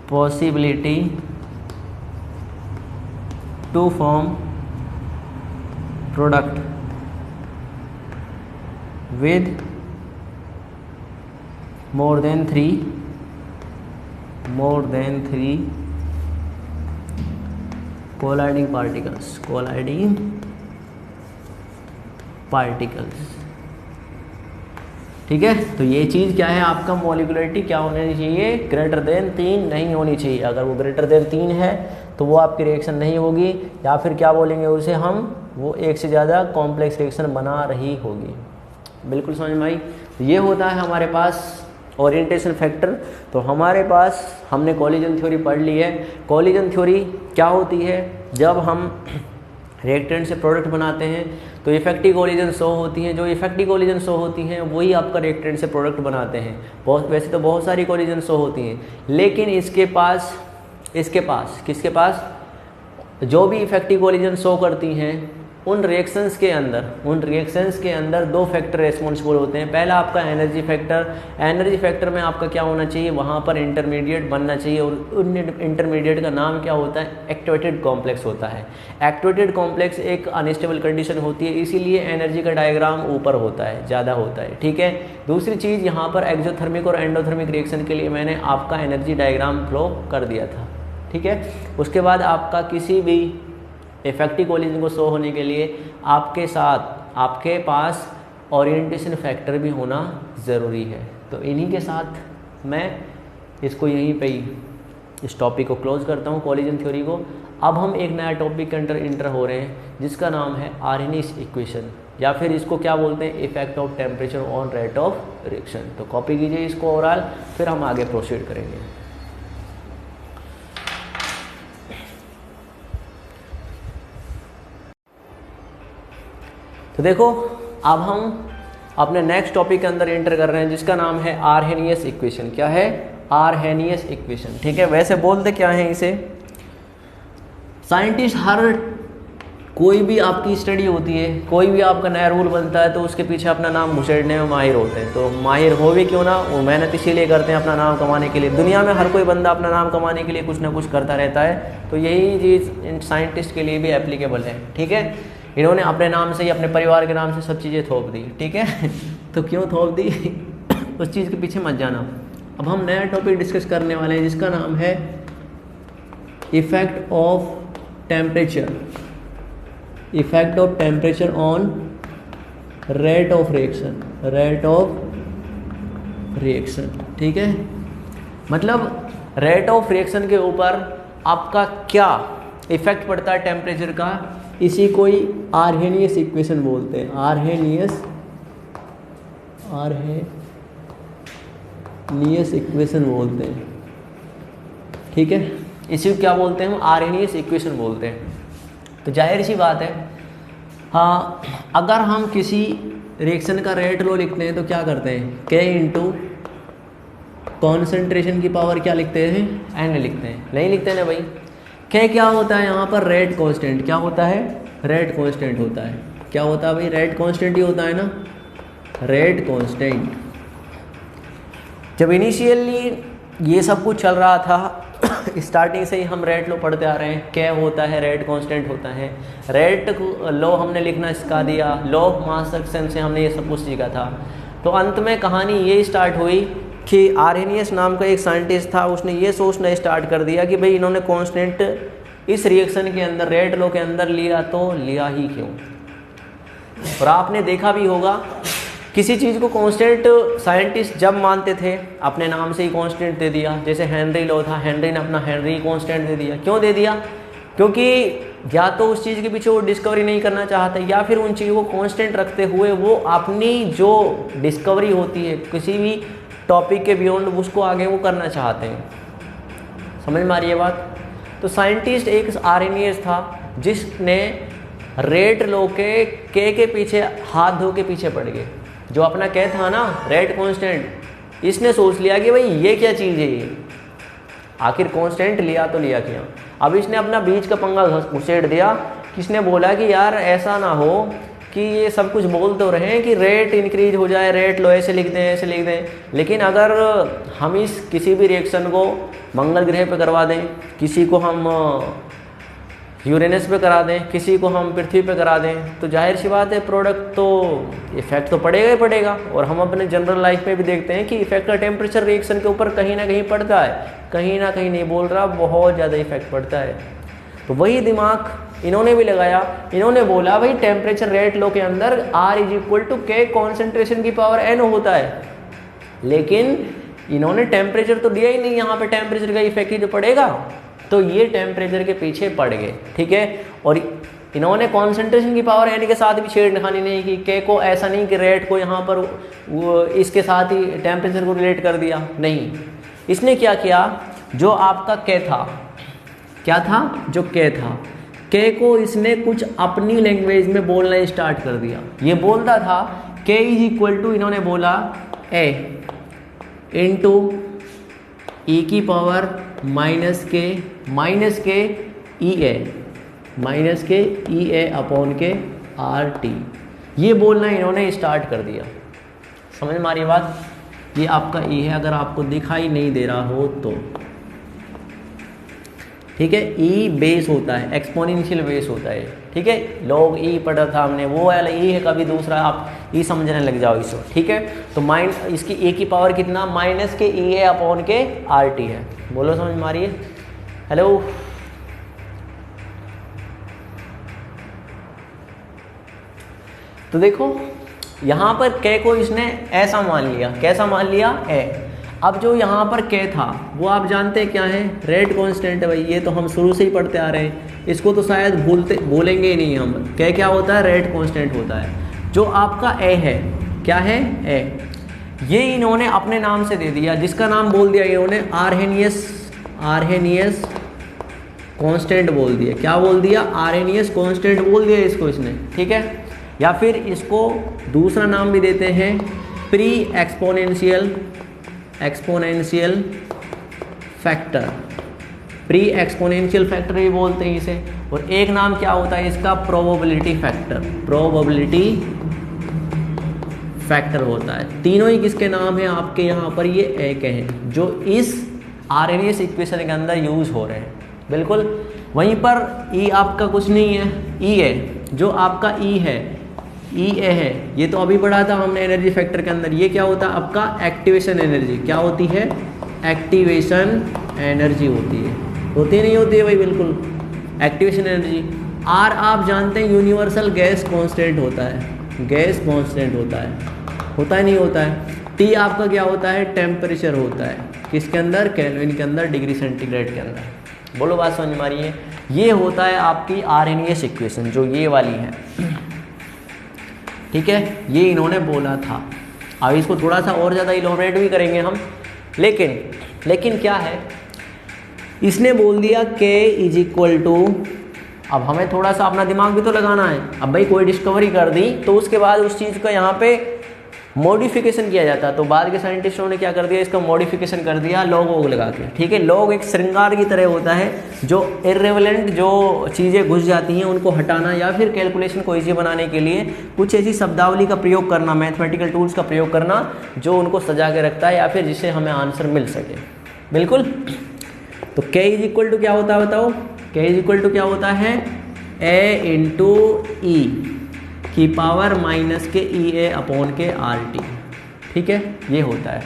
possibility to form product with more than 3 colliding particles। ठीक है, तो ये चीज़ क्या है, आपका मोलिकुलरिटी क्या होनी चाहिए, ग्रेटर देन 3 नहीं होनी चाहिए। अगर वो ग्रेटर देन 3 है तो वो आपकी रिएक्शन नहीं होगी, या फिर क्या बोलेंगे उसे हम, वो एक से ज़्यादा कॉम्प्लेक्स रिएक्शन बना रही होगी। बिल्कुल समझ में आई। ये होता है हमारे पास ओरिएंटेशन फैक्टर। तो हमारे पास हमने कोलिजन थ्योरी पढ़ ली है। कोलिजन थ्योरी क्या होती है, जब हम रिएक्टेंट से प्रोडक्ट बनाते हैं तो इफेक्टिव कोलिजन शो होती हैं। जो इफेक्टिव कोलिजन शो होती हैं वही आपका रिएक्टेंट से प्रोडक्ट बनाते हैं। वैसे तो बहुत सारी कोलिजन शो होती हैं, लेकिन इसके पास इसके पास, किसके पास, जो भी इफेक्टिव कोलिजन शो करती हैं उन रिएक्शंस के अंदर दो फैक्टर रेस्पॉन्सिबल होते हैं। पहला आपका एनर्जी फैक्टर में आपका क्या होना चाहिए, वहाँ पर इंटरमीडिएट बनना चाहिए, और उन इंटरमीडिएट का नाम क्या होता है, एक्टिवेटेड कॉम्प्लेक्स होता है। एक्टिवेटेड कॉम्प्लेक्स एक अनस्टेबल कंडीशन होती है, इसीलिए एनर्जी का डायग्राम ऊपर होता है, ज़्यादा होता है, ठीक है। दूसरी चीज़, यहाँ पर एक्सोथर्मिक और एंडोथर्मिक रिएक्शन के लिए मैंने आपका एनर्जी डायग्राम फ्लो कर दिया था, ठीक है। उसके बाद आपका किसी भी इफेक्टिव कोलिजन को शो होने के लिए आपके पास ओरिएंटेशन फैक्टर भी होना ज़रूरी है। तो इन्हीं के साथ मैं इसको यहीं पे ही इस टॉपिक को क्लोज करता हूँ, कोलिजन थ्योरी को। अब हम एक नया टॉपिक के अंदर इंटर हो रहे हैं जिसका नाम है आर्हेनियस इक्वेशन, या फिर इसको क्या बोलते हैं, effect of temperature on rate of reaction. तो कॉपी कीजिए इसको ओवरऑल, फिर हम आगे प्रोसीड करेंगे। तो देखो, अब हम अपने नेक्स्ट टॉपिक के अंदर एंटर कर रहे हैं जिसका नाम है आर्हेनियस इक्वेशन। क्या है, आर्हेनियस इक्वेशन, ठीक है। वैसे बोलते क्या है इसे, साइंटिस्ट कोई भी आपकी स्टडी होती है, कोई भी आपका नया रूल बनता है तो उसके पीछे अपना नाम घुसेड़ने में माहिर होते हैं। तो माहिर हो भी क्यों ना, वो मेहनत इसीलिए करते हैं अपना नाम कमाने के लिए। दुनिया में हर कोई बंदा अपना नाम कमाने के लिए कुछ ना कुछ करता रहता है, तो यही चीज़ साइंटिस्ट के लिए भी एप्लीकेबल है, ठीक है। इन्होंने अपने नाम से ही, अपने परिवार के नाम से सब चीज़ें थोप दी, ठीक है। तो क्यों थोप दी उस चीज़ के पीछे मत जाना। अब हम नया टॉपिक डिस्कस करने वाले हैं जिसका नाम है effect of temperature on rate of reaction, ठीक है। मतलब रेट ऑफ रिएक्शन के ऊपर आपका क्या इफेक्ट पड़ता है टेम्परेचर का, इसी को ही आर्हेनियस इक्वेशन बोलते हैं। आर्हेनियस इक्वेशन बोलते हैं, ठीक है। इसी को क्या बोलते हैं हम, आर्हेनियस इक्वेशन बोलते हैं। तो जाहिर सी बात है, हाँ, अगर हम किसी रिएक्शन का रेट लो लिखते हैं तो क्या करते हैं, K इंटू कॉन्सेंट्रेशन की पावर क्या लिखते हैं, N लिखते हैं, नहीं लिखते ना भाई। K क्या होता है यहाँ पर, रेट कांस्टेंट। क्या होता है, रेट कांस्टेंट होता है। क्या होता है भाई, रेट कांस्टेंट ही होता है ना, रेट कांस्टेंट। जब इनिशियली ये सब कुछ चल रहा था स्टार्टिंग से ही हम रेट लो पढ़ते आ रहे हैं, क्या होता है, रेट कांस्टेंट होता है। रेट लो हमने लिखना सिखा दिया, लॉ ऑफ मास एक्शन से हमने ये सब कुछ सीखा था। तो अंत में कहानी ये स्टार्ट हुई कि आर्हेनियस नाम का एक साइंटिस्ट था, उसने ये सोचना स्टार्ट कर दिया कि भाई इन्होंने कांस्टेंट इस रिएक्शन के अंदर, रेट लो के अंदर लिया, तो लिया ही क्यों। और आपने देखा भी होगा, किसी चीज़ को कांस्टेंट साइंटिस्ट जब मानते थे अपने नाम से ही कांस्टेंट दे दिया। जैसे हेनरी लॉ था, हेनरी ने अपना हेनरी कांस्टेंट दे दिया। क्यों दे दिया, क्योंकि या तो उस चीज़ के पीछे वो डिस्कवरी नहीं करना चाहते, या फिर उन चीज़ों को कांस्टेंट रखते हुए वो अपनी जो डिस्कवरी होती है किसी भी टॉपिक के बियॉन्ड, उसको आगे वो करना चाहते हैं। समझ में आ रही है बात। तो साइंटिस्ट एक आर्हेनियस था जिसने रेट लो के पीछे हाथ धो के पीछे पड़ गए। जो अपना क्या था ना, रेट कांस्टेंट, इसने सोच लिया कि भाई ये क्या चीज़ है, ये आखिर कांस्टेंट लिया तो लिया क्या। अब इसने अपना बीच का पंगा घुसेड़ दिया। किसने बोला कि यार ऐसा ना हो कि ये सब कुछ बोल तो रहे हैं कि रेट इंक्रीज हो जाए, रेट लो ऐसे लिख दें, ऐसे लिख दें, लेकिन अगर हम इस किसी भी रिएक्शन को मंगल ग्रह पे करवा दें, किसी को हम यूरेनस पे करा दें, किसी को हम पृथ्वी पे करा दें, तो जाहिर सी बात है प्रोडक्ट तो इफेक्ट तो पड़ेगा ही पड़ेगा। और हम अपने जनरल लाइफ में भी देखते हैं कि इफेक्ट का टेम्परेचर रिएक्शन के ऊपर कहीं ना कहीं पड़ता है, कहीं ना कहीं नहीं बोल रहा, बहुत ज़्यादा इफेक्ट पड़ता है। तो वही दिमाग इन्होंने भी लगाया। इन्होंने बोला भाई टेम्परेचर रेट लो के अंदर R = K कॉन्सेंट्रेशन की पावर N होता है, लेकिन इन्होंने टेम्परेचर तो दिया ही नहीं, यहाँ पे टेम्परेचर का इफेक्ट ही तो पड़ेगा, तो ये टेम्परेचर के पीछे पड़ गए, ठीक है। और इन्होंने कॉन्सेंट्रेशन की पावर N के साथ भी छेड़खानी नहीं की, K को ऐसा नहीं कि रेट को यहाँ पर वो इसके साथ ही टेम्परेचर को रिलेट कर दिया, नहीं। इसने क्या किया, जो आपका K था, क्या था, जो K था, K को इसने कुछ अपनी लैंग्वेज में बोलना स्टार्ट कर दिया। ये बोलता था K = इन्होंने बोला A × E की पावर माइनस के ई ए अपॉन के आर टी, ये बोलना इन्होंने स्टार्ट कर दिया। समझ में आ रही बात? ये आपका ई है, अगर आपको दिखाई नहीं दे रहा हो तो, ठीक है। ई बेस होता है, एक्सपोनेंशियल बेस होता है, ठीक है। लॉग ई पढ़ा था हमने, वो वाला ई है, कभी दूसरा आप ई समझने लग जाओ इसको, ठीक है। तो इसकी ए की पावर कितना, माइनस के ई ए अपॉन के आर टी है। बोलो समझ में आ रही है? हेलो, तो देखो यहाँ पर के को इसने ऐसा मान लिया, कैसा मान लिया, ए। अब जो यहाँ पर के था वो आप जानते हैं क्या है, रेट कांस्टेंट है भाई, ये तो हम शुरू से ही पढ़ते आ रहे हैं, इसको तो शायद बोलेंगे ही नहीं हम। के क्या होता है, रेट कांस्टेंट होता है। जो आपका ए है, क्या है, ए, ये इन्होंने अपने नाम से दे दिया, जिसका नाम बोल दिया इन्होंने आर्हेनियस कांस्टेंट बोल दिया। क्या बोल दिया, आर्हेनियस कांस्टेंट बोल दिया इसको इसने, ठीक है। या फिर इसको दूसरा नाम भी देते हैं, pre exponential factor, pre exponential factor भी बोलते हैं इसे। और एक नाम क्या होता है इसका, प्रोबेबिलिटी फैक्टर होता है। तीनों ही किसके नाम है आपके यहाँ पर, ये एक हैं जो इस आरएनएस इक्वेशन के अंदर यूज हो रहे हैं, बिल्कुल। वहीं पर ई आपका कुछ नहीं है, ई है, जो आपका ई है, ई ए है, ये तो अभी पढ़ा था हमने एनर्जी फैक्टर के अंदर। ये क्या होता है आपका, एक्टिवेशन एनर्जी। क्या होती है, एक्टिवेशन एनर्जी होती है, होती नहीं होती है भाई, बिल्कुल एक्टिवेशन एनर्जी। आर आप जानते हैं यूनिवर्सल गैस कांस्टेंट होता है, गैस कांस्टेंट होता है नहीं होता है। टी आपका क्या होता है, टेम्परेचर होता है, किसके अंदर, केल्विन के अंदर, डिग्री सेंटीग्रेड के अंदर। बोलो बात समझ में आ रही है? ये होता है आपकी आरएनएस इक्वेशन, जो ये वाली है, ठीक है। ये इन्होंने बोला था। अब इसको थोड़ा सा और ज़्यादा इलॉबरेट भी करेंगे हम, लेकिन क्या है, इसने बोल दिया k इज इक्वल टू, अब हमें थोड़ा सा अपना दिमाग भी तो लगाना है। अब भाई कोई डिस्कवरी कर दी तो उसके बाद उस चीज़ का यहाँ पे मॉडिफिकेशन किया जाता है। तो बाद के साइंटिस्टों ने क्या कर दिया, इसका मॉडिफिकेशन कर दिया लॉग वोग लगा के, ठीक है। लॉग एक श्रृंगार की तरह होता है, जो इर्रेलेवेंट जो चीज़ें घुस जाती हैं उनको हटाना, या फिर कैलकुलेशन को ईजी बनाने के लिए कुछ ऐसी शब्दावली का प्रयोग करना, मैथमेटिकल टूल्स का प्रयोग करना, जो उनको सजा के रखता है, या फिर जिससे हमें आंसर मिल सके, बिल्कुल। तो k इज इक्वल टू क्या होता है बताओ, k इज इक्वल टू क्या होता है, a इंटू ई की पावर माइनस के ई ए अपॉन के आर टी, ठीक है, ये होता है।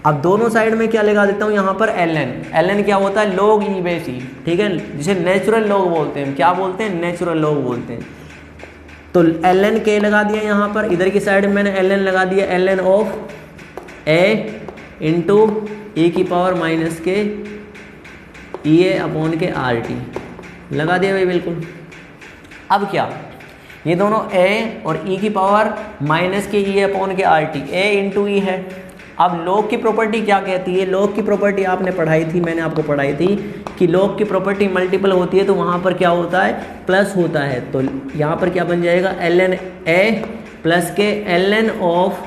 अब दोनों साइड में क्या लगा देता हूँ यहाँ पर, ln क्या होता है, log ई बेस ई, ठीक है, जिसे नेचुरल log बोलते हैं। क्या बोलते हैं, नेचुरल log बोलते हैं। तो ln के लगा दिया यहाँ पर, इधर की साइड में मैंने ln लगा दिया, ln ऑफ ए इंटू ई की पावर माइनस के ई ए अपॉन के आर टी लगा दिया भाई, बिल्कुल। अब क्या, ये दोनों a और e की पावर माइनस के ई अपॉन के आर टी, ए इंटू ई है। अब log की प्रॉपर्टी क्या कहती है, log की प्रॉपर्टी आपने पढ़ाई थी, मैंने आपको पढ़ाई थी कि log की प्रॉपर्टी मल्टीपल होती है तो वहाँ पर क्या होता है, प्लस होता है। तो यहाँ पर क्या बन जाएगा, ln a प्लस के ln ऑफ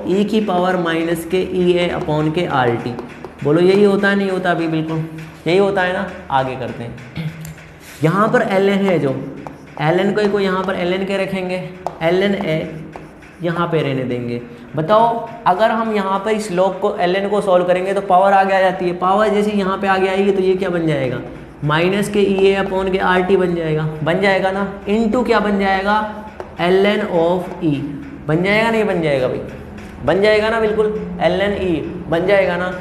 e की पावर माइनस के ई ए अपॉन के आर टी। बोलो यही होता है, नहीं होता अभी, बिल्कुल यही होता है ना। आगे करते हैं, यहाँ पर ln है, जो ln को यहाँ पर ln के रखेंगे, ln a यहाँ पे रहने देंगे। बताओ अगर हम यहाँ पर इस log को ln को सॉल्व करेंगे तो पावर आगे आ जाती है, पावर जैसे यहाँ पे आगे आएगी तो ये क्या बन जाएगा, माइनस के ई ए अपॉन के आर टी बन जाएगा ना, इनटू क्या बन जाएगा, ln ऑफ e बन जाएगा, नहीं बन जाएगा भाई, बन जाएगा ना, बिल्कुल ln e बन जाएगा ना।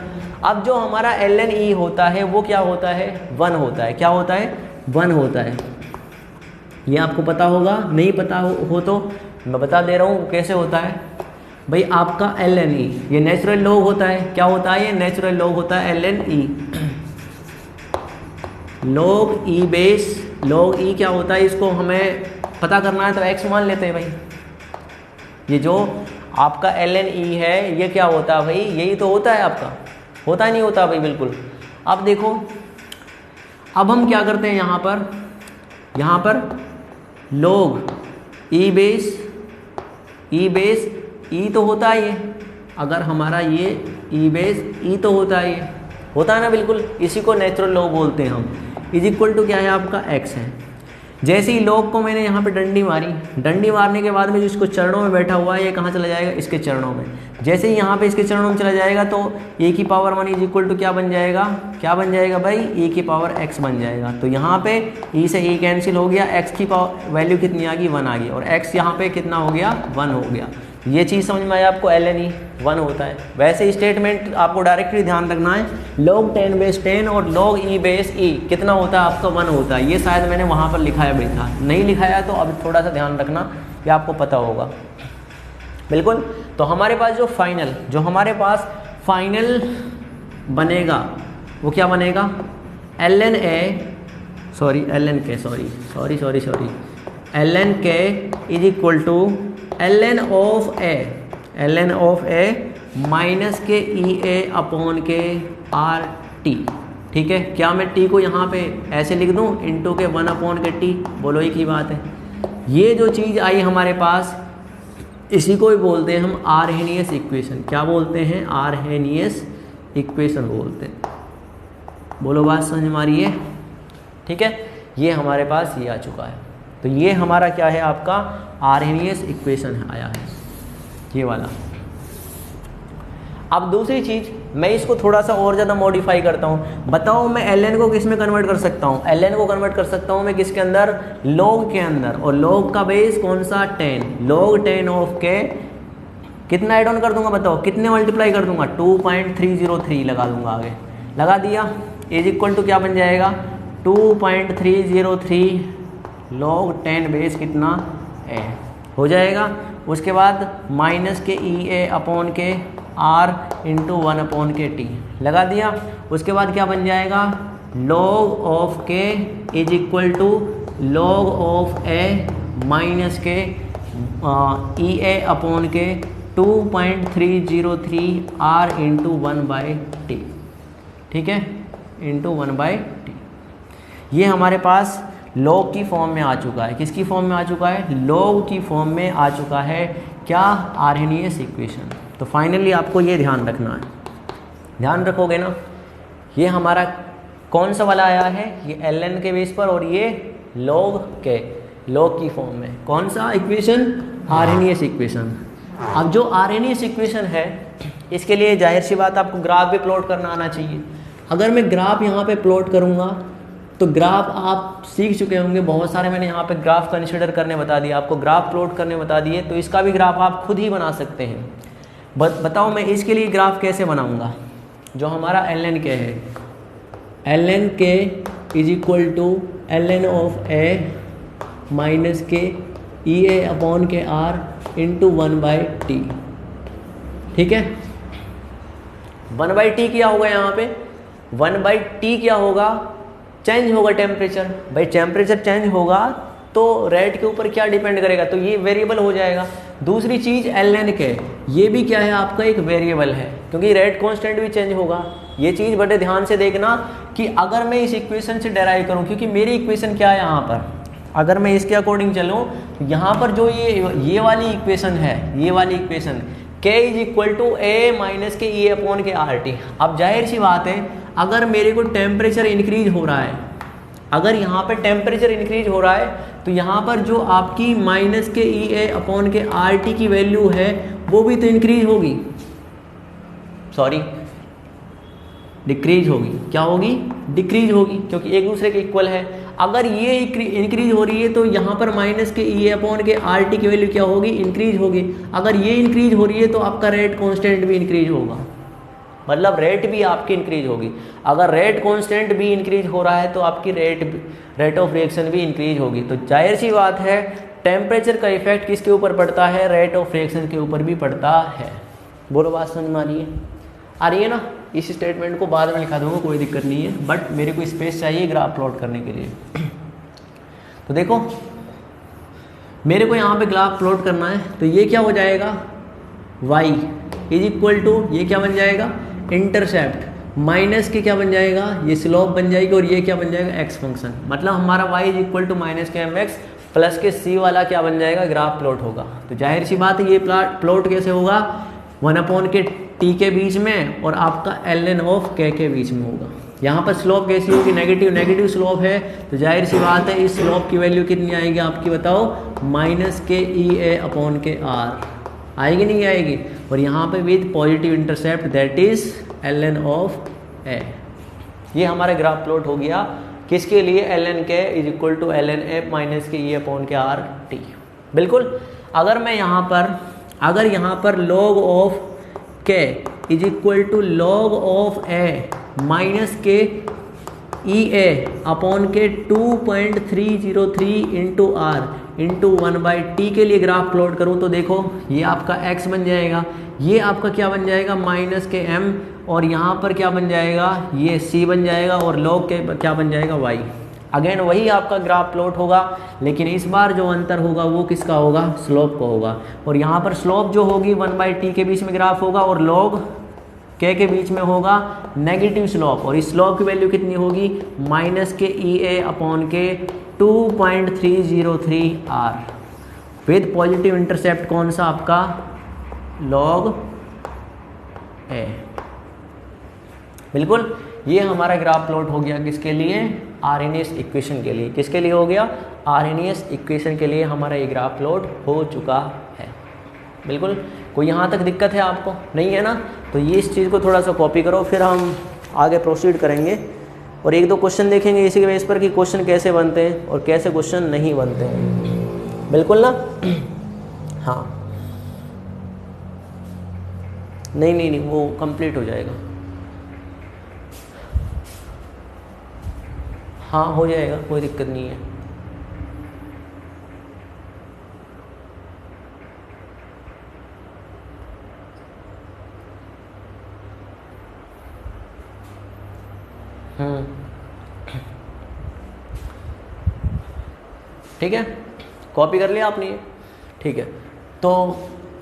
अब जो हमारा ln e होता है वो क्या होता है, 1 होता है। क्या होता है, 1 होता है। ये आपको पता होगा, नहीं पता हो तो मैं बता दे रहा हूँ कैसे होता है भाई। आपका ln e ये नेचुरल लॉग होता है, क्या होता है, ये नेचुरल लॉग होता है ln e, log e base, log e क्या होता है, इसको हमें पता करना है तो x मान लेते हैं भाई। ये जो आपका ln e है ये क्या होता है भाई, यही तो होता है आपका, होता ही नहीं होता भाई, बिल्कुल। अब देखो, अब हम क्या करते हैं यहाँ पर log e बेस e तो होता है ये, अगर हमारा ये e बेस e तो होता है ये, होता है ना, बिल्कुल इसी को नेचुरल लॉग बोलते हैं हम। इज इक्वल टू क्या है आपका x है। जैसे ही लॉग को मैंने यहाँ पे डंडी मारी, डंडी मारने के बाद में जो इसको चरणों में बैठा हुआ है ये कहाँ चला जाएगा, इसके चरणों में। जैसे ही यहाँ पे इसके चरणों में चला जाएगा तो a की पावर 1 इज इक्वल टू क्या बन जाएगा, क्या बन जाएगा भाई, a की पावर x बन जाएगा। तो यहाँ पे e से e कैंसिल हो गया, x की पावर वैल्यू कितनी आ गई, 1 आ गई, और x यहाँ पे कितना हो गया, 1 हो गया। ये चीज़ समझ में आया आपको, ln e 1 होता है। वैसे स्टेटमेंट आपको डायरेक्टली ध्यान रखना है, log 10 बेस 10 और log e बेस e कितना होता है आपका, 1 होता है। ये शायद मैंने वहाँ पर लिखाया भी था, नहीं लिखाया तो अब थोड़ा सा ध्यान रखना, ये आपको पता होगा बिल्कुल। तो हमारे पास जो हमारे पास फाइनल बनेगा वो क्या बनेगा, ln k is equal to ln of a minus के ई ए अपॉन के आर टी। ठीक है, क्या मैं t को यहाँ पे ऐसे लिख दूँ, इंटू के 1 अपॉन के t, बोलो एक ही बात है। ये जो चीज़ आई हमारे पास, इसी को भी बोलते हैं हम आरहेनियस इक्वेशन। क्या बोलते हैं, आरहेनियस इक्वेशन बोलते हैं। बोलो बात समझ में आ रही है, ठीक है। ये हमारे पास ये आ चुका है, तो ये हमारा क्या है आपका आरहेनियस इक्वेशन आया है, ये वाला। अब दूसरी चीज़, मैं इसको थोड़ा सा और ज़्यादा मॉडिफाई करता हूँ। बताओ मैं ln को किस में कन्वर्ट कर सकता हूँ, ln को कन्वर्ट कर सकता हूँ मैं किसके अंदर, log के अंदर। और log का बेस कौन सा, 10, log 10 ऑफ के कितना एड ऑन कर दूंगा, बताओ कितने मल्टीप्लाई कर दूंगा, 2.303 लगा दूंगा, आगे लगा दिया। इज इक्वल टू क्या बन जाएगा, 2.303 log 10 बेस कितना a हो जाएगा। उसके बाद माइनस के ई ए अपॉन के r इंटू 1 अपॉन के t लगा दिया। उसके बाद क्या बन जाएगा, log of k is equal to log of a minus के ई ए अपॉन के 2.303 r इंटू 1/t, ठीक है, इंटू 1/t। ये हमारे पास log की फॉर्म में आ चुका है। किसकी फॉर्म में आ चुका है, log की फॉर्म में आ चुका है क्या, आरहेनियस इक्वेशन। तो फाइनली आपको ये ध्यान रखना है, ध्यान रखोगे ना। ये हमारा कौन सा वाला आया है, ये ln के बेस पर, और ये log की फॉर्म में। कौन सा इक्वेशन, आरहेनियस इक्वेशन। अब जो आरहेनियस इक्वेशन है, इसके लिए जाहिर सी बात आपको ग्राफ भी प्लॉट करना आना चाहिए। अगर मैं ग्राफ यहाँ पे प्लॉट करूँगा तो ग्राफ आप सीख चुके होंगे बहुत सारे, मैंने यहाँ पे ग्राफ कंसीडर करने बता दिया, आपको ग्राफ प्लॉट करने बता दिए। तो इसका भी ग्राफ आप खुद ही बना सकते हैं। बताओ मैं इसके लिए ग्राफ कैसे बनाऊँगा। जो हमारा ln के है, ln k is equal to ln of a minus के ई ए अपॉन के r इंटू 1/t, ठीक है। 1/t क्या होगा यहाँ पे, 1/t क्या होगा, चेंज होगा टेम्परेचर। भाई टेम्परेचर चेंज होगा तो रेट के ऊपर क्या डिपेंड करेगा, तो ये वेरिएबल हो जाएगा। दूसरी चीज़ ln के, ये भी क्या है आपका एक वेरिएबल है, क्योंकि रेट कांस्टेंट भी चेंज होगा। ये चीज़ बड़े ध्यान से देखना कि अगर मैं इस इक्वेशन से डेराइव करूँ, क्योंकि मेरी इक्वेशन क्या है यहाँ पर, अगर मैं इसके अकॉर्डिंग चलूँ तो यहाँ पर जो ये वाली इक्वेशन है, ये वाली equation k is equal to a minus के ई अपॉन के आर टी। अब जाहिर सी बात है, अगर मेरे को टेम्परेचर इंक्रीज हो रहा है, अगर यहाँ पे टेम्परेचर इंक्रीज हो रहा है तो यहाँ पर जो आपकी माइनस के ई ए अपॉन के आर टी की वैल्यू है वो भी तो इंक्रीज होगी, सॉरी डिक्रीज होगी। क्या होगी, डिक्रीज होगी, क्योंकि एक दूसरे के इक्वल है। अगर ये इंक्रीज हो रही है तो यहाँ पर माइनस के ई अपॉन के आर टी की वैल्यू क्या होगी, इंक्रीज होगी। अगर ये इंक्रीज हो रही है तो आपका रेट कांस्टेंट भी इंक्रीज होगा, मतलब रेट भी आपकी इंक्रीज होगी। अगर रेट कांस्टेंट भी इंक्रीज हो रहा है तो आपकी रेट ऑफ रिएक्शन भी इंक्रीज होगी। तो जाहिर सी बात है, टेम्परेचर का इफेक्ट किसके ऊपर पड़ता है, रेट ऑफ रिएक्शन के ऊपर भी पड़ता है। बोलो बात समझ में आ रही है ना। इस स्टेटमेंट को बाद में लिखा दूंगा, कोई दिक्कत नहीं है, बट मेरे को स्पेस चाहिए ग्राफ प्लॉट करने के लिए। तो देखो मेरे को यहाँ पे ग्राफ प्लॉट करना है, तो ये क्या हो जाएगा, y इज इक्वल टू, ये क्या बन जाएगा, इंटरसेप्ट माइनस के क्या बन जाएगा, ये स्लोप बन जाएगी, और ये क्या बन जाएगा, x फंक्शन। मतलब हमारा y is equal to minus के mx प्लस के c वाला क्या बन जाएगा, ग्राफ प्लॉट होगा। तो जाहिर सी बात है ये प्लॉट कैसे होगा, 1 अपॉन के टी के बीच में और आपका ln ऑफ के बीच में होगा। यहाँ पर स्लोप कैसी होगी, नेगेटिव, नेगेटिव स्लोप है तो जाहिर सी बात है इस स्लोप की वैल्यू कितनी आएगी आपकी बताओ, माइनस के ई ए अपॉन के आर आएगी नहीं आएगी। और यहाँ पे with positive intercept that is ln of A. ये हमारा ग्राफ प्लॉट हो गया किसके लिए, ln k is equal to ln A minus के ई अपॉन के आर टी। बिल्कुल, अगर मैं यहाँ पर log of k is equal to log of A minus के ई ए अपॉन के 2.303 इंटू आर इंटू 1/t के लिए ग्राफ प्लॉट करूँ तो देखो ये आपका x बन जाएगा, ये आपका क्या बन जाएगा माइनस के m, और यहाँ पर क्या बन जाएगा ये c बन जाएगा, और log के क्या बन जाएगा y। अगेन वही आपका ग्राफ प्लॉट होगा, लेकिन इस बार जो अंतर होगा वो किसका होगा, स्लोप का होगा। और यहाँ पर स्लोप जो होगी 1/t के बीच में ग्राफ होगा और log के बीच में होगा नेगेटिव स्लोप, और इस स्लोप की वैल्यू कितनी होगी माइनस के ई ए अपॉन के 2.303 आर विद पॉजिटिव इंटरसेप्ट कौन सा आपका log ए। बिल्कुल, ये हमारा ग्राफ प्लॉट हो गया किसके लिए, आर्हेनियस इक्वेशन के लिए। किसके लिए हो गया, आर्हेनियस इक्वेशन के लिए हमारा ये ग्राफ प्लॉट हो चुका है। बिल्कुल, कोई यहाँ तक दिक्कत है आपको, नहीं है ना, तो ये इस चीज़ को थोड़ा सा कॉपी करो, फिर हम आगे प्रोसीड करेंगे और 1-2 क्वेश्चन देखेंगे इसी के बेस पर कि क्वेश्चन कैसे बनते हैं और कैसे क्वेश्चन नहीं बनते हैं। बिल्कुल ना, हाँ नहीं वो कंप्लीट हो जाएगा, हाँ हो जाएगा, कोई दिक्कत नहीं है। ठीक है, कॉपी कर लिया आपने, ठीक है। तो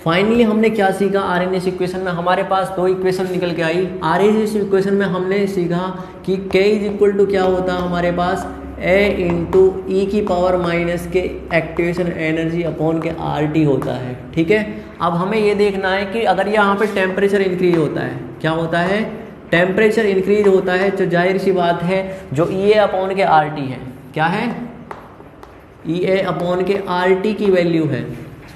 फाइनली हमने क्या सीखा, आरएनएस इक्वेशन में हमारे पास 2 इक्वेशन निकल के आई। आरएनएस इक्वेशन में हमने सीखा कि K इज इक्वल टू क्या होता है हमारे पास, A इंटू ई की पावर माइनस के एक्टिवेशन एनर्जी अपॉन के RT होता है। ठीक है, अब हमें ये देखना है कि अगर यहाँ पे टेम्परेचर इंक्रीज होता है, क्या होता है, टेम्परेचर इंक्रीज होता है, तो जाहिर सी बात है जो ई ए अपॉन के RT है, क्या है, ई ए अपॉन के RT की वैल्यू है,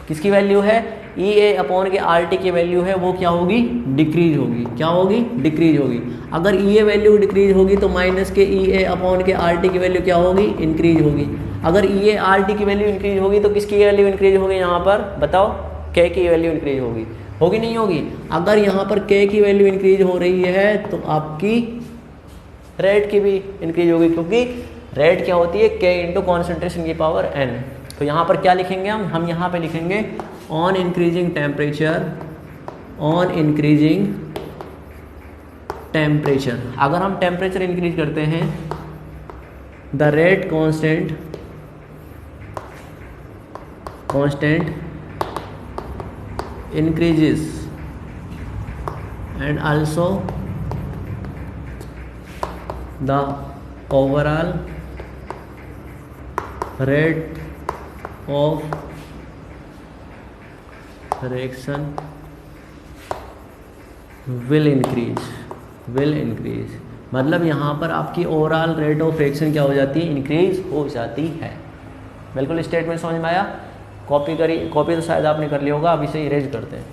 किसकी वैल्यू है, ई ए अपॉन के RT की वैल्यू है, वो क्या होगी, डिक्रीज होगी। क्या होगी, डिक्रीज होगी। अगर ई ए वैल्यू डिक्रीज होगी तो माइनस के ई ए अपॉन के RT की वैल्यू क्या होगी, इंक्रीज होगी। अगर ई ए RT की वैल्यू इंक्रीज होगी तो किसकी वैल्यू इंक्रीज होगी, यहाँ पर बताओ, K की वैल्यू इंक्रीज होगी, होगी नहीं होगी। अगर यहाँ पर K की वैल्यू इंक्रीज हो रही है तो आपकी रेट की भी इंक्रीज होगी, क्योंकि रेट क्या होती है, K इंटू कॉन्सेंट्रेशन की पावर n। तो यहाँ पर क्या लिखेंगे हम यहाँ पे लिखेंगे on increasing temperature, on increasing temperature. अगर हम टेम्परेचर इंक्रीज करते हैं, the rate constant increases and also the overall rate of reaction will increase। मतलब यहाँ पर आपकी ओवरऑल रेट ऑफ रिएक्शन क्या हो जाती है, इंक्रीज हो जाती है। बिल्कुल स्टेटमेंट समझ में आया, कॉपी तो शायद आपने कर लिया होगा, अब इसे इरेज करते हैं।